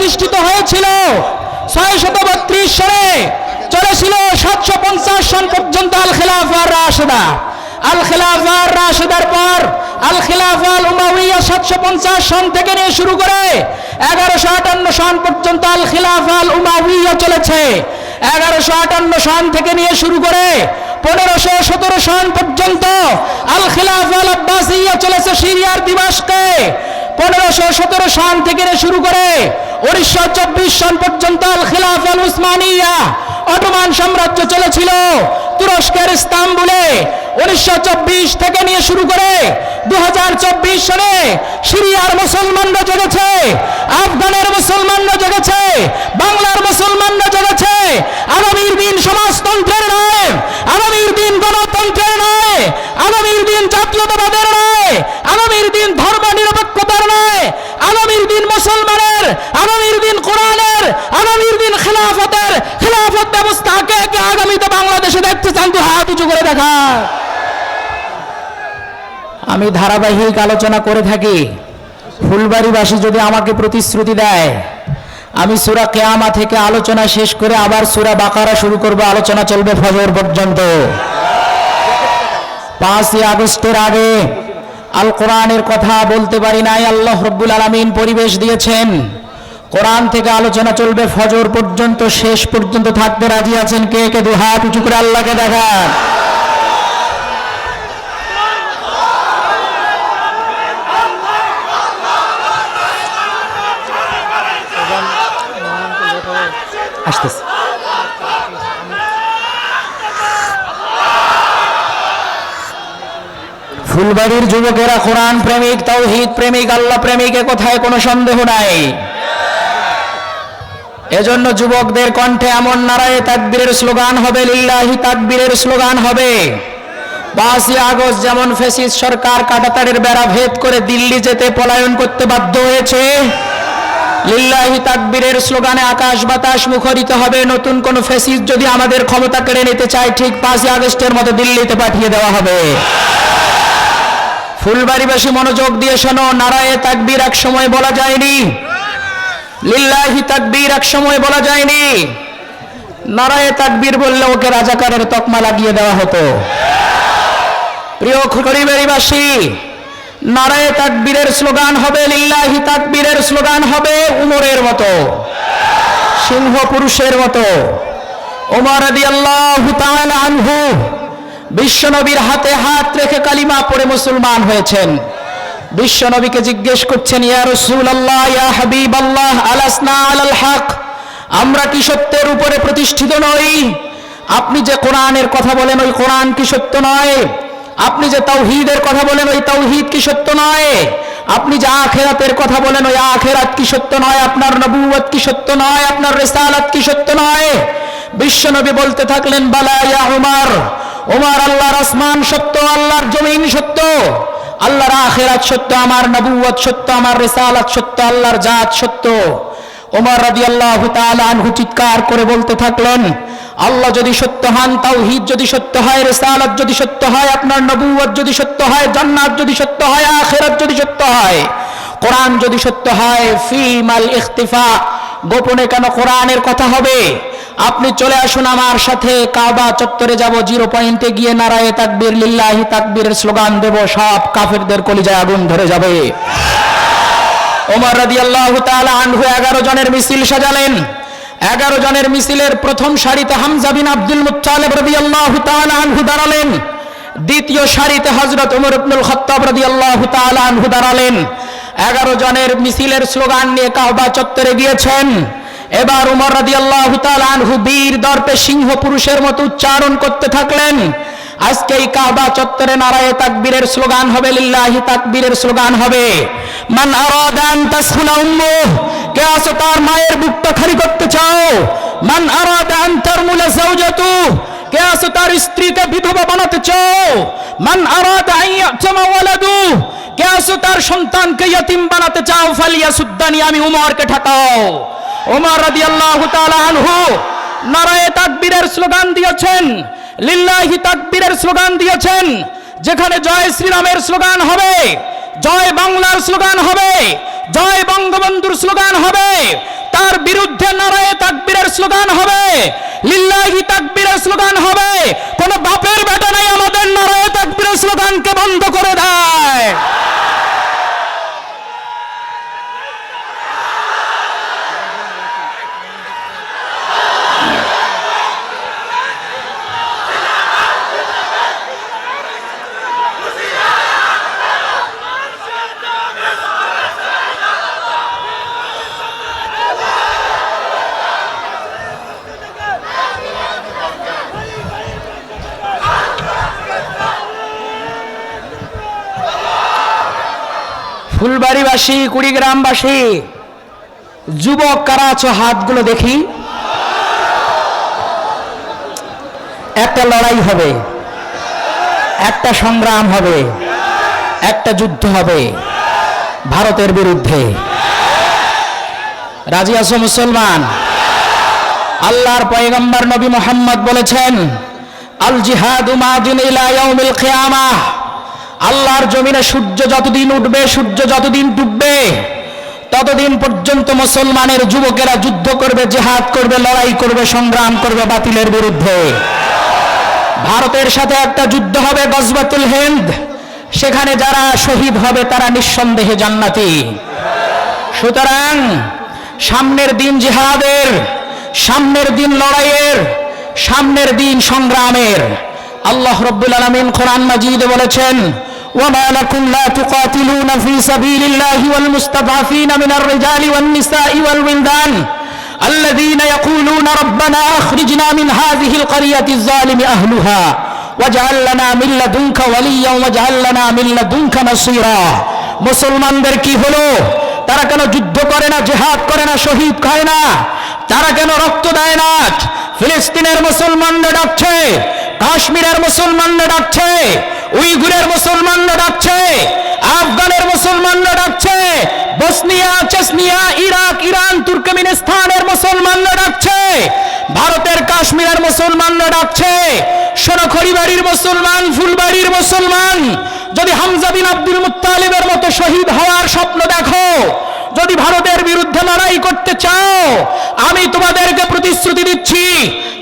প্রতিষ্ঠিত হয়েছিল 632 সনে, চলেছিল 750 সন পর্যন্ত আল খেলাফা রাশেদা। আল খেলাফা রাশেদার পর আল খেলাফা আল উমাইয়া 750 সন থেকে নিয়ে শুরু করে 1158 সন পর্যন্ত আল খেলাফা আল উমাইয়া চলেছে। 1158 সন থেকে নিয়ে শুরু করে 1517 সন পর্যন্ত আল খেলাফা আল আব্বাসিয়া চলেছে সিরিয়ার দিমাশকে। 1517 সন থেকে নিয়ে শুরু করে 1924 সন পর্যন্ত আল খেলাফা আল উসমানিয়া অটোমান সাম্রাজ্য চলেছিল তুরস্কের ইস্তাম্বুলে। 1924 থেকে নিয়ে শুরু করে 2024 সনে সিরিয়ার মুসলমানরা জেগেছে, আফগানের মুসলমানরা জেগেছে, বাংলার মুসলমানরা জেগেছে। আগামীর দিন সমাজতন্ত্রের নয়, আগামীর দিন গণতন্ত্রের নয়, আগামীর দিন জাতীয়তাবাদের নয়, আগামীর দিন ধর্ম নিরপেক্ষতার নয়, আগামীর দিন মুসলমানের, আগামীর দিন কোরআনের, আগামীর দিন খেলাফতের। খেলাফত ব্যবস্থাকে আগামীতে বাংলাদেশে দেখতে চান তো হাত উঁচু করে দেখা। আমি ধারাবাহিক আলোচনা করে থাকি। ফুলবাড়িবাসী যদি আমাকে প্রতিশ্রুতি দেয়, আমি সূরা কিয়ামা থেকে আলোচনা শেষ করে আবার সূরা বাকারা শুরু করব, আলোচনা চলবে ফজর পর্যন্ত। 5ই আগস্টের আগে আল কোরআনের কথা বলতে পারি নাই। আল্লাহ রাব্বুল আলামিন পরিবেশ দিয়েছেন, কোরআন থেকে আলোচনা চলবে ফজর পর্যন্ত। শেষ পর্যন্ত থাকতে রাজি আছেন কে কে? দুই হাত উঁচু করে আল্লাহকে দেখান। আসতেছে। ফুলবাড়ির যুবকেরা কোরআন প্রেমিক, তাওহীদ প্রেমিক, আল্লাহ প্রেমিক, এ কথায় কোনো সন্দেহ নাই। এজন্য যুবকদের কণ্ঠে এমন নারায়ে তাকবীরের স্লোগান হবে, লিল্লাহি তাকবীরের স্লোগান হবে। 5ই আগস্ট যেমন ফ্যাসিস্ট সরকার কাঁটাতারের বেড়া ভেদ করে দিল্লি যেতে পলায়ন করতে বাধ্য হয়েছে, লিল্লাহি তাকবীরের স্লোগানে আকাশ বাতাস মুখরিত হবে। নতুন কোন ফ্যাসিস্ট যদি আমাদের ক্ষমতা কেড়ে নিতে চায়, ঠিক 5ই আগস্টের মতো দিল্লিতে পাঠিয়ে দেওয়া হবে। ফুলবাড়িবাসী মনোযোগ দিয়ে শোনো, নারায়ে তাকবীর এক সময় বলা যায়নি, লিল্লাহি তাকবীর এক সময় বলা যায়নি। নারায়ে তাকবীর বললে ওকে রাজাকারের তকমা লাগিয়ে দেওয়া হতো। প্রিয় ফুলবাড়িবাসী, নারায়ে তাকবীরের স্লোগান হবে, লিল্লাহি তাকবীরের স্লোগান হবে উমরের মতো, সিংহ পুরুষের মতো। ওমর রাদিয়াল্লাহু তাআলা আনহু বিশ্বনবীর হাতে হাত রেখে কালিমা পড়ে মুসলমান হয়েছেন। বিশ্বনবীকে জিজ্ঞেস করছেন, ইয়া রাসূলুল্লাহ, ইয়া হাবিবাল্লাহ, আলাসনা আলাল হক, আমরা কি সত্যের উপরে প্রতিষ্ঠিত নই? আপনি যে কোরআনের কথা বলেন ওই কোরআন কি সত্য নয়? আপনি যে তাওহীদের কথা বলেন ওই তাওহীদ কি সত্য নয়? আপনি যে আখিরাতের কথা বলেন ওই আখিরাত কি সত্য নয়? আপনার নবুয়ত কি সত্য নয়? আপনার রিসালাত কি সত্য নয়? বিশ্বনবী বলতে থাকলেন, বালা ইয়া উমর, ওমর, আল্লাহর আসমান সত্য, আল্লাহর জমিন সত্য, আল্লাহর আখিরাত সত্য, আমার নবুয়ত সত্য, আমার রিসালাত সত্য, আল্লাহর জাত সত্য। ওমর রাদিয়াল্লাহু তাআলা আনহু চিৎকার করে বলতে থাকলেন, আল্লাহ যদি সত্য হন, তাওহীদ যদি সত্য হয়, রিসালাত যদি সত্য হয়, আপনার নবুয়ত যদি সত্য হয়, জান্নাত যদি সত্য হয়, আখিরাত যদি সত্য হয়, কোরআন যদি সত্য হয়, ফিমাল ইখতিফা, গোপনে কেন কোরআনের কথা হবে? আপনি চলে আসুন আমার সাথে, কাবা চত্বরে যাব, 0 পয়েন্টে গিয়ে নারায়ে তাকবীর, লিল্লাহি তাকবীরের স্লোগান দেব, সব কাফেরদের কলিজায় আগুন ধরে যাবে। ওমর রাদিয়াল্লাহু তাআলা আনহু 11 জনের মিছিল সাজালেন। 11 জনের মিছিলের প্রথম সারিতে হামজা বিন আব্দুল মুত্তালিব রাদিয়াল্লাহু তাআলা আনহু দাঁড়ালেন। দ্বিতীয় সারিতে হযরত ওমর ইবনুল খাত্তাব রাদিয়াল্লাহু তাআলা আনহু দাঁড়ালেন। 11 জনের মিছিলের স্লোগান নিয়ে কাবা চত্বরে গিয়েছেন। এবার ওমর রাদিয়াল্লাহু তাআলা আনহু বীর দর্পে সিংহ পুরুষের মতো উচ্চারণ করতে থাকলেন, আজকে এই কাবা চত্বরে নারায়ে তাকবীরের স্লোগান হবে, লিল্লাহি তাকবীরের স্লোগান হবে। মান আরাদা আন তাসখুনা উম্মুহ, কে আছো তার মায়ের বুকটা খালি করতে চাও? মান আরাদা আন তারমুলা যাওজাতু, কে আছো তার স্ত্রীকে বিধবা বানাতে চাও? মান আরাদা আন ইয়াতামা ওয়ালাদু, কে আছো তার সন্তানকে ইয়তিম বানাতে চাও? ফালিয়াসুদ্দানি, আমি উমরকে ঠকাও। ওমর রাদিয়াল্লাহু তাআলা আনহু নারায়ে তাকবীরের স্লোগান দিয়েছেন, লিল্লাহি তাকবীরের স্লোগান দিয়েছেন। যেখানে জয় শ্রীরামের স্লোগান হবে, জয় বাংলার স্লোগান হবে, জয় বঙ্গবন্ধুর স্লোগান হবে, তার বিরুদ্ধে নারায়ে তাকবীরের স্লোগান হবে, লিল্লাহি তাকবীরের স্লোগান হবে। কোন বাপের বেটা নাই আমাদের নারায়ে তাকবীরের স্লোগানকে বন্ধ করে দেয়। ফুলবাড়িবাসী, কুড়িগ্রামবাসী, যুবক কারা আছো হাতগুলো দেখি। একটা লড়াই হবে, একটা সংগ্রাম হবে, একটা যুদ্ধ হবে ভারতের বিরুদ্ধে। রাজি আছো মুসলমান? আল্লাহর পয়গম্বর নবী মুহাম্মদ বলেছেন, আল জিহাদু মাদিন ইলা ইয়াউমিল কিয়ামাহ। আল্লাহর জমিনে সূর্য যতদিন উঠবে, সূর্য যতদিন ডুববে, ততদিন পর্যন্ত মুসলমানের যুবকেরা যুদ্ধ করবে, জিহাদ করবে, লড়াই করবে, সংগ্রাম করবে বাতিলের বিরুদ্ধে। ভারতের সাথে একটা যুদ্ধ হবে, গজওয়াতুল হিন্দ। সেখানে যারা শহীদ হবে তারা নিঃসন্দেহে জান্নাতি। সুতরাং সামনের দিন জিহাদের, সামনের দিন লড়াইয়ের, সামনের দিন সংগ্রামের। আল্লাহ রাব্বুল আলামিন কোরআন মাজিদে বলেছেন, ওয়ামা লাকুম লা তুকাতিলুনা ফি সাবিলিল্লাহি ওয়াল মুস্তাদআফিনা মিনার রিজালি ওয়ান নিসাই ওয়াল উলদান আল্লাযীনা ইয়াকুলুনা রাব্বানা আখরিজনা মিন হাযিহিল ক্বরিয়াতিজ যালিমি আহলুহা ওয়াজআল লানা মিন লাদুনকা ওয়ালিয়্যান ওয়াজআল লানা মিন লাদুনকা নাসীরা। মুসলমানদের কি হলো? তারা কেন যুদ্ধ করে না, জিহাদ করে না, শহীদ হয় না? তারা কেন রক্ত দেয় না? ফিলিস্তিনের মুসলমানরা ডাকছে, কাশ্মীরের মুসলমানরা ডাকছে, উইগুরের মুসলমানরা ডাকছে, আফগানের মুসলমানরা ডাকছে, বসনিয়া, চেচনিয়া, ইরাক, ইরান, তুর্কমেনিস্তানের মুসলমানরা ডাকছে, ভারতের কাশ্মীরের মুসলমানরা ডাকছে। শোনো খড়িবাড়ির মুসলমান, ফুলবাড়ির মুসলমান, যদি হামজা বিন আব্দুল মুত্তালিবের মতো শহীদ হওয়ার স্বপ্ন দেখো, যদি ভারতের বিরুদ্ধে লড়াই করতে চাও, আমি তোমাদেরকে প্রতিশ্রুতি দিচ্ছি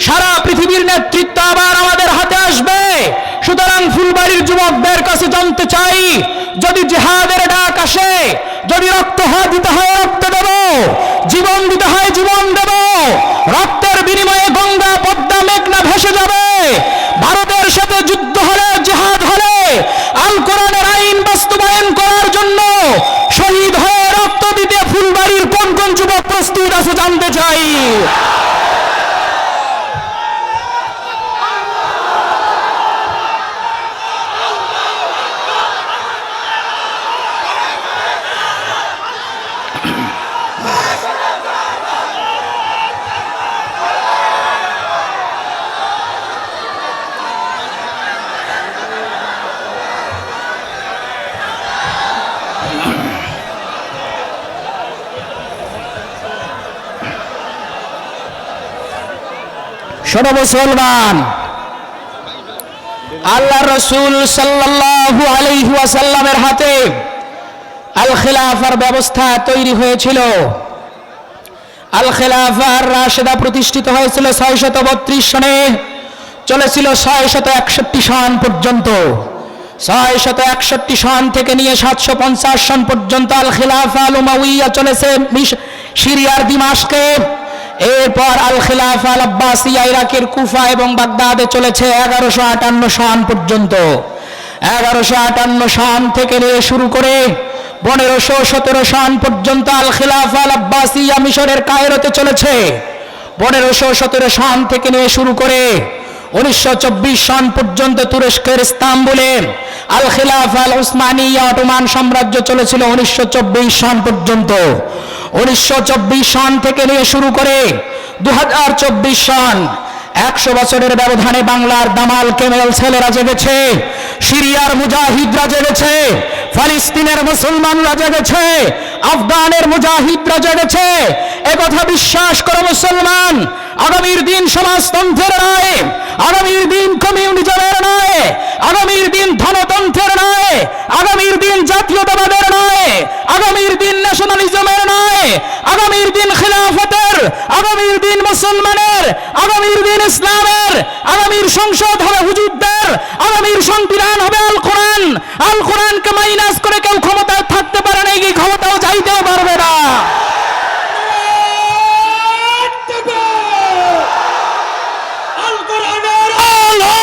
সারা পৃথিবীর নেতৃত্ব আবার আমাদের হাতে আসবে। সুতরাং ফুলবাড়ির যুবকদের কাছে জানতে চাই, যদি জিহাদের ডাক আসে, যদি রক্ত দিতে হয় রক্ত দেব, জীবন দিতে হয় জীবন দেব। রক্তের বিনিময়ে গঙ্গা, পদ্মা, মেঘনা ভেসে যাবে। ভারতের সাথে যুদ্ধ হলে, জিহাদ হলে, আল কোরআনের আইন বাস্তবায়ন করার জন্য শহীদ হয়ে রক্ত দিতে ফুলবাড়ির কোন কোন যুবক প্রস্তুত আছে জানতে চাই। শোনো মুসলমান, আল্লাহ রাসূল সাল্লাল্লাহু আলাইহি ওয়াসাল্লামের হাতে আল খিলাফার ব্যবস্থা তৈরি হয়েছিল। আল খিলাফার রাশেদা প্রতিষ্ঠিত হয়েছিল 632 সনে, চলেছিল 661 সন পর্যন্ত। 661 সন থেকে নিয়ে 750 সন পর্যন্ত আল খিলাফা আল উমাইয়া চলেছে সিরিয়ার দিমাশকে। এরপর আল খিলাফা আল আব্বাসিয়া ইরাকের কুফা এবং বাগদাদে চলেছে 1158 সন পর্যন্ত। 1158 সন থেকে নিয়ে শুরু করে 1517 সন পর্যন্ত আল খিলাফা আল আব্বাসিয়া মিশরের কায়রোতে চলেছে। 1517 সন থেকে নিয়ে শুরু করে 1924 সন পর্যন্ত তুরস্কের ইস্তাম্বুলে আল খিলাফা আল উসমানিয়া অটোমান সাম্রাজ্য চলেছিল 1924 সন পর্যন্ত। 1924 সন থেকে নিয়ে শুরু করে 2024 সন, 100 বছরের ব্যবধানে বাংলার দামাল কেমেল ছেলেরা জেগেছে, সিরিয়ার মুজাহিদরা জেগেছে, ফিলিস্তিনের মুসলমানরা জেগেছে, আফগানের মুজাহিদরা জেগেছে। একথা বিশ্বাস করো মুসলমান, আগামীর দিন সমাজতন্ত্রের নয়, আগামীর দিন কমিউনিজমের নয়, আগামীর দিন ধনতন্ত্রের নয়, আগামীর দিন জাতীয়তাবাদের নয়, আগামীর দিন ন্যাশনালিজমের নয়, আগামীর দিন খিলাফতের, আগামীর দিন মুসলমানের, আগামীর দিন ইসলামের, আগামীর সংসদ হবে হুজুরদের, আগামীর সংবিধান হবে আল কোরআন। আল কোরআনকে মাইনাস করে কেউ ক্ষমতায় থাকতে পারে না, এই ক্ষমতাও চাইতেও পারবে না। আল কোরআনের আলো,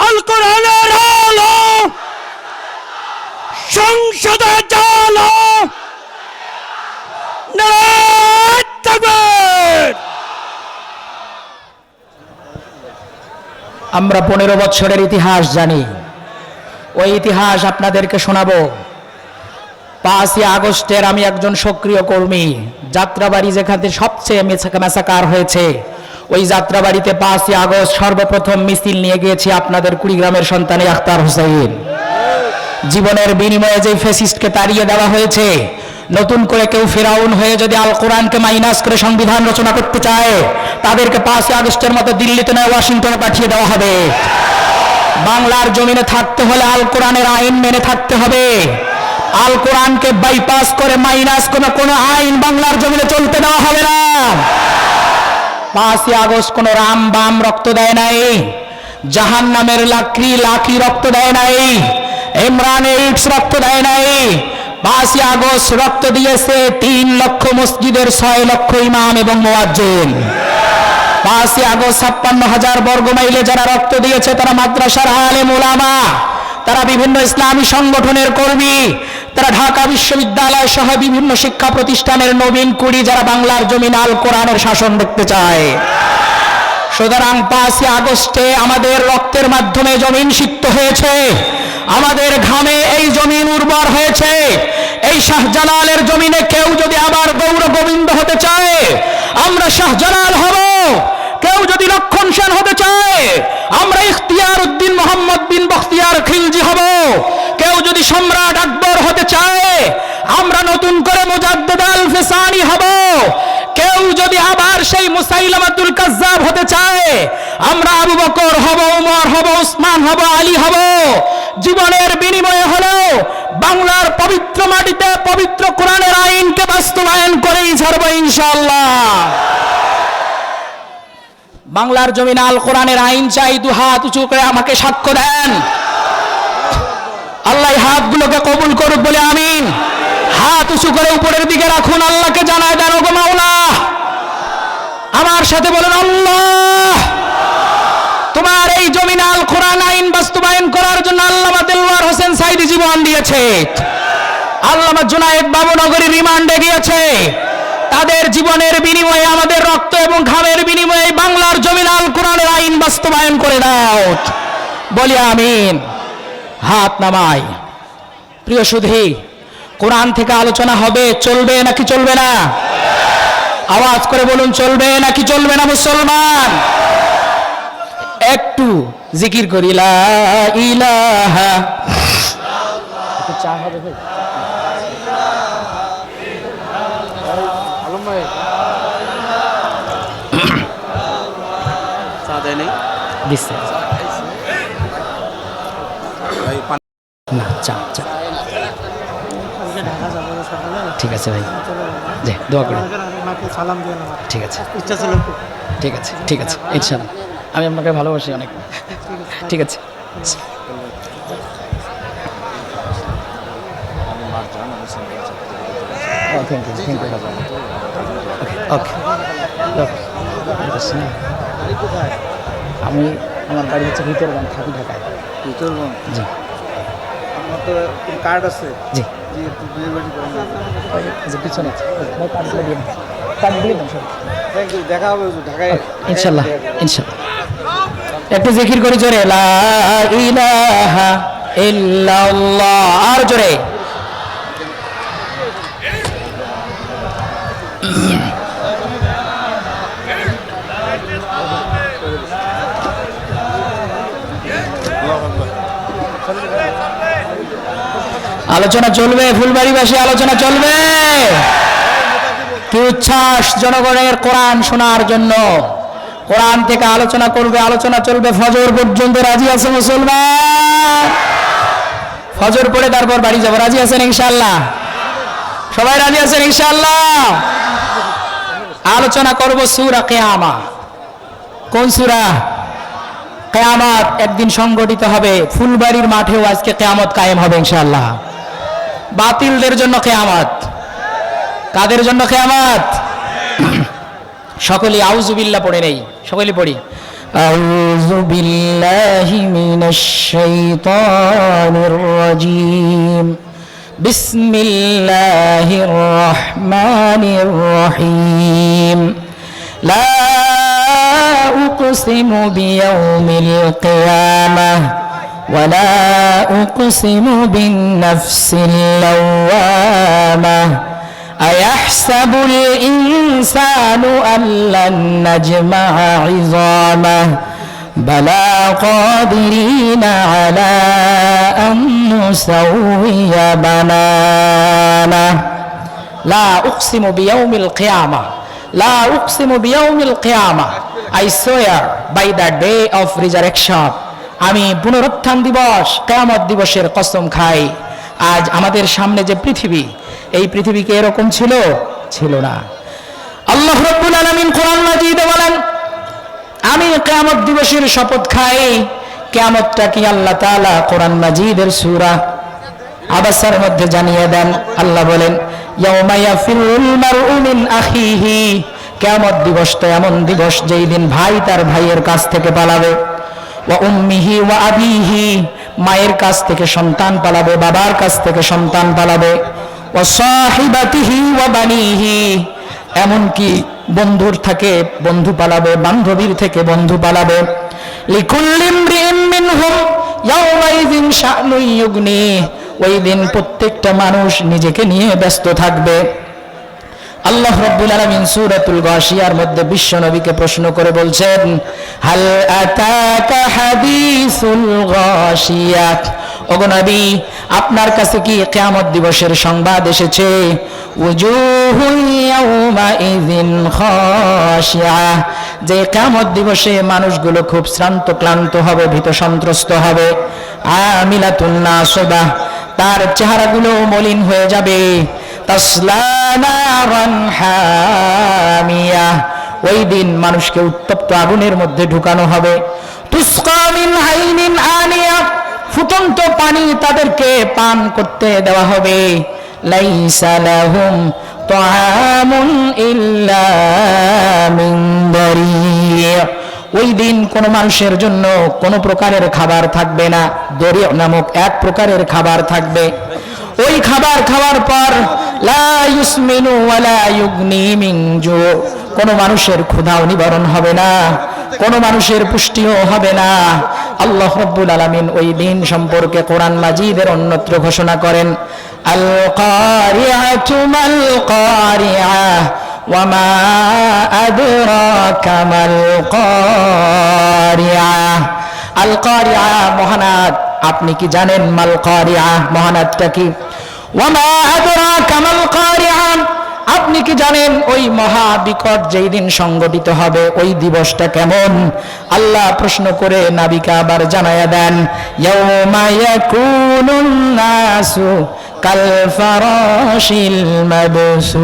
আল কোরআনের আলো, সংসদে চালো, নারায়ে তাকবীর। আমরা 15 বছরের ইতিহাস জানি, ওই ইতিহাস আপনাদেরকে শোনাবো। 5ই আগস্টের আমি একজন সক্রিয় কর্মী। যাত্রাবাড়ি যেখানে সবচেয়ে মেসাকার হয়েছে, ওই যাত্রাবাড়িতে 5ই আগস্ট সর্বপ্রথম মিছিল নিয়ে গিয়েছি আপনাদের কুড়িগ্রামের সন্তান আখতার হোসেন। জীবনের বিনিময়ে যে ফ্যাসিস্টকে তাড়িয়ে দেওয়া হয়েছে, নতুন করে কেউ ফেরাউন হয়ে যদি আল কোরআনকে মাইনাস করে সংবিধান রচনা করতে চায়, তাদেরকে 5ই আগস্টের মতো দিল্লিতে নয় ওয়াশিংটনে পাঠিয়ে দেওয়া হবে। বাংলার জমিনে থাকতে হলে আল কোরআনের আইন মেনে থাকতে হবে। আল কোরআনকে বাইপাস করে মাইনাস করে কোনো আইন বাংলার জমিনে চলতে দেওয়া হবে না। 5ই আগস্ট কোনো রাম বাম রক্ত দেয় নাই, জাহান্নামের লাখি রক্ত দেয় নাই, ইমরান এইডস রক্ত দেয় নাই। 5ই আগস্ট রক্ত দিয়েছে 3 লক্ষ মসজিদের 6 লক্ষ ইমাম এবং মুয়াজ্জিন। 5ই আগস্ট 56,000 বর্গ মাইলে যারা রক্ত দিয়েছে তারা মাদ্রাসার আলেম ওলামা, তারা বিভিন্ন ইসলামী সংগঠনের কর্মী, তারা ঢাকা বিশ্ববিদ্যালয় সহ বিভিন্ন শিক্ষা প্রতিষ্ঠানের নবীন কুড়ি, যারা বাংলার জমিন আল কোরআনের শাসন দেখতে চায়। সুতরাং 5ই আগস্টে আমাদের রক্তের মাধ্যমে জমিন সিক্ত হয়েছে, আমাদের ঘামে এই জমিন উর্বর হয়েছে। এই শাহজালালের জমিনে কেউ যদি আবার গৌর গোবিন্দ হতে চায়, আমরা শাহজালাল হব। কেউ যদি লক্ষণ সেন হতে চায়, আমরা ইখতিয়ার উদ্দিন মোহাম্মদ বিন বখতিয়ার খিলজি হব। কেউ যদি সম্রাট আকবর হতে চায়, আমরা নতুন করে মুজাদ্দিদ আল ফিসানি হব। কেউ যদি আবার সেই মুসাইলামাতুল কাজ্জাব হতে চায়, আমরা আবু বকর হব, ওমর হব, উসমান হব, আলী হব। জীবনের বিনিময়ে হলেও বাংলার পবিত্র মাটিতে পবিত্র কোরআনের আইনকে বাস্তবায়ন করেই ছাড়ব ইনশাআল্লাহ। বাংলার জমিনে আল কোরআনের আইন চাই। 2 হাত উঁচু করে আমাকে সাক্ষ্য দেন। আল্লাহ হাতগুলোকে কবুল করুক বলে আমিন। হাত উঁচু করে উপরের দিকে রাখুন, আল্লাহকে জানায় দেন, ওগো মাওলা আমার সাথে বলেন, আল্লাহ তোমার এই জমিনে আল কোরআন আইন বাস্তবায়ন করার জন্য আল্লামা দেলওয়ার হোসেন সাইদি জীবন দিয়েছে, আল্লামা জুনায়েদ বাবুনগরী রিমান্ডে গিয়েছে। তাদের জীবনের বিনিময়ে, আমাদের রক্ত এবং ঘামের বিনিময়ে বাংলার জমিন আল কোরআনের আইন বাস্তবায়ন করে দাও বলি আমিন। হাত নামাই। প্রিয় সুধী, কোরআন থেকে আলোচনা হবে, চলবে নাকি চলবে না? আওয়াজ করে বলুন, চলবে নাকি চলবে না? মুসলমান একটু জিকির করি, লা ইলাহা। একটু চা হবে ভাই? আলম ভাই চা দেয় নাই? দিচ্ছে না, চা চা। ঠিক আছে ভাই, জি দোয়া করি। ঠিক আছে, ঠিক আছে, ঠিক আছে, ইনশাআল্লাহ। আমি আপনাকে ভালোবাসি অনেক। ঠিক আছে, থ্যাংক ইউ, থ্যাংক ইউ। ওকে, আমি আমার বাড়ি হচ্ছে ভিতরবন, থাকি ঢাকায়। ভিতরবন? জি। আপনার তো কার্ড আছে? জি। পিছনে কার্ডগুলো দিয়ে দেন, কার্ডগুলো দেন সব। থ্যাংক ইউ, দেখা হবে ঢাকায় ইনশাআল্লাহ, ইনশাআল্লাহ। একটু জিকির করে জোরে, লা ইলাহা ইল্লাল্লাহ। আর জোরে। আলোচনা চলবে, ফুলবাড়িবাসী আলোচনা চলবে। কি উচ্ছ্বাস জনগণের কোরআন শোনার জন্য। কোরআন থেকে আলোচনা করবে, আলোচনা চলবে ফজর পর্যন্ত। রাজি আছে মুসলমান? ফজর পড়ে তারপর বাড়ি যাবো। রাজি আছেন ইনশাআল্লাহ? সবাই রাজি আছেন ইনশাআল্লাহ? আলোচনা করব সূরা কিয়ামা। কোন সূরা? কিয়ামত একদিন সংগঠিত হবে। ফুলবাড়ির মাঠেও আজকে কিয়ামত কায়েম হবে ইনশাআল্লাহ। বাতিলদের জন্য কিয়ামত। কাদের জন্য কিয়ামত? সকলে আউযু বিল্লাহ পড়ে নেই, সকলে পড়ি। আউযু বিল্লাহি মিনাশ শাইতানির রাজীম। বিসমিল্লাহির রহমানির রহিম। লা উকসিমু বিয়াউমিল কিয়ামাহ ওয়া লা উকসিমু বিন-নাফসিল লাওয়ামাহ। أيحسب الإنسان أن لن نجمع عظامه بلى قادرين على أن نسوي بنانه لا أقسم بيوم القيامة لا أقسم بيوم القيامة I swear by the day of resurrection আমি পুনরুত্থান দিবস কিয়ামত দিবসের কসম খাই। আজ আমাদের সামনে যে পৃথিবী, এই পৃথিবী কি এরকম ছিল? ছিল না। আল্লাহ রাব্বুল আলামিন কোরআন মাজিদে বলেন, আমি কিয়ামত দিবসের শপথ খাই। কিয়ামতটা কি আল্লাহ তাআলা কোরআন মাজিদের সূরা আবাসার মধ্যে জানিয়ে দেন। আল্লাহ বলেন, ইয়াউমা ইয়াফিরুল মারউ মিন আখিহি। কিয়ামত দিবসটা এমন দিবস যেই দিন ভাই তার ভাইয়ের কাছ থেকে পালাবে। ওয়া উম্মিহি ওয়া আবিহি, মায়ের কাছ থেকে সন্তান পালাবে, বাবার কাছ থেকে সন্তান পালাবে। ওয়া সাহিবাতিহি ওয়া বানিহি, এমনকি বন্ধুর থেকে বন্ধু পালাবে, বান্ধবীর থেকে বন্ধু পালাবে। লিকুল্লি ইমরিইন মিনহুম ইয়াওমাইযিন শা'নুন ইউগনি, ওই দিন প্রত্যেকটা মানুষ নিজেকে নিয়ে ব্যস্ত থাকবে। আল্লাহ রাব্বুল আলামিন সূরাতুল গাশিয়ার মধ্যে বিশ্ব নবীকে প্রশ্ন করে বলছেন, হাল আতাকা হাদিসুল গাশিয়া। ওগো নবী, আপনার কাছে কি কিয়ামত দিবসের সংবাদ এসেছে? উজুহুন ইয়াউমাইযিন খাশিয়া, যে কিয়ামত দিবসে মানুষগুলো খুব শ্রান্ত ক্লান্ত হবে, ভীত সন্ত্রস্ত হবে। আমিলাতুন নাসিবা, তার চেহারাগুলো মলিন হয়ে যাবে। তাসলা নারান হামিয়া, ওই দিন মানুষকে উত্তপ্ত আগুনের মধ্যে ঢুকানো হবে। তুসকা মিন আইনিন আনিয়া, ফুটন্ত পানি তাদেরকে পান করতে দেওয়া হবে। লাইসা লাহুম তাআমুন ইল্লা মিন দারি', ওই দিন কোন মানুষের জন্য কোন প্রকারের খাবার থাকবে না। দরি' নামক এক প্রকারের খাবার থাকবে। ওই খাবার খাওয়ার পর লা ইউসমিনু ওয়া লা ইউগনি মিন জু', কোন মানুষের ক্ষুধাও নিবারণ হবে না, কোন মানুষের পুষ্টিও হবে না। আল্লাহ রাব্বুল আলামিন ওই দিন সম্পর্কে কোরআন মাজিদের অন্যত্র ঘোষণা করেন, আল কারিআতু মাল কারিআহ ওয়া মা আদরাকা মাল কারিআহ। আল কারিআহ মহানাদ, আপনি কি জানেন মাল কারিআহ মহানাদটা কি? ওয়া মা আদরাকা মাল কারিআহ, আপনি কি জানেন ওই মহা বিকট যেই দিন সংগঠিত হবে ওই দিবসটা কেমন? আল্লাহ প্রশ্ন করে নবীকে আবার জানায়া দেন, ইয়াউমা ইয়াকুনুন নাসু কাল ফারাশিল মাবসুস,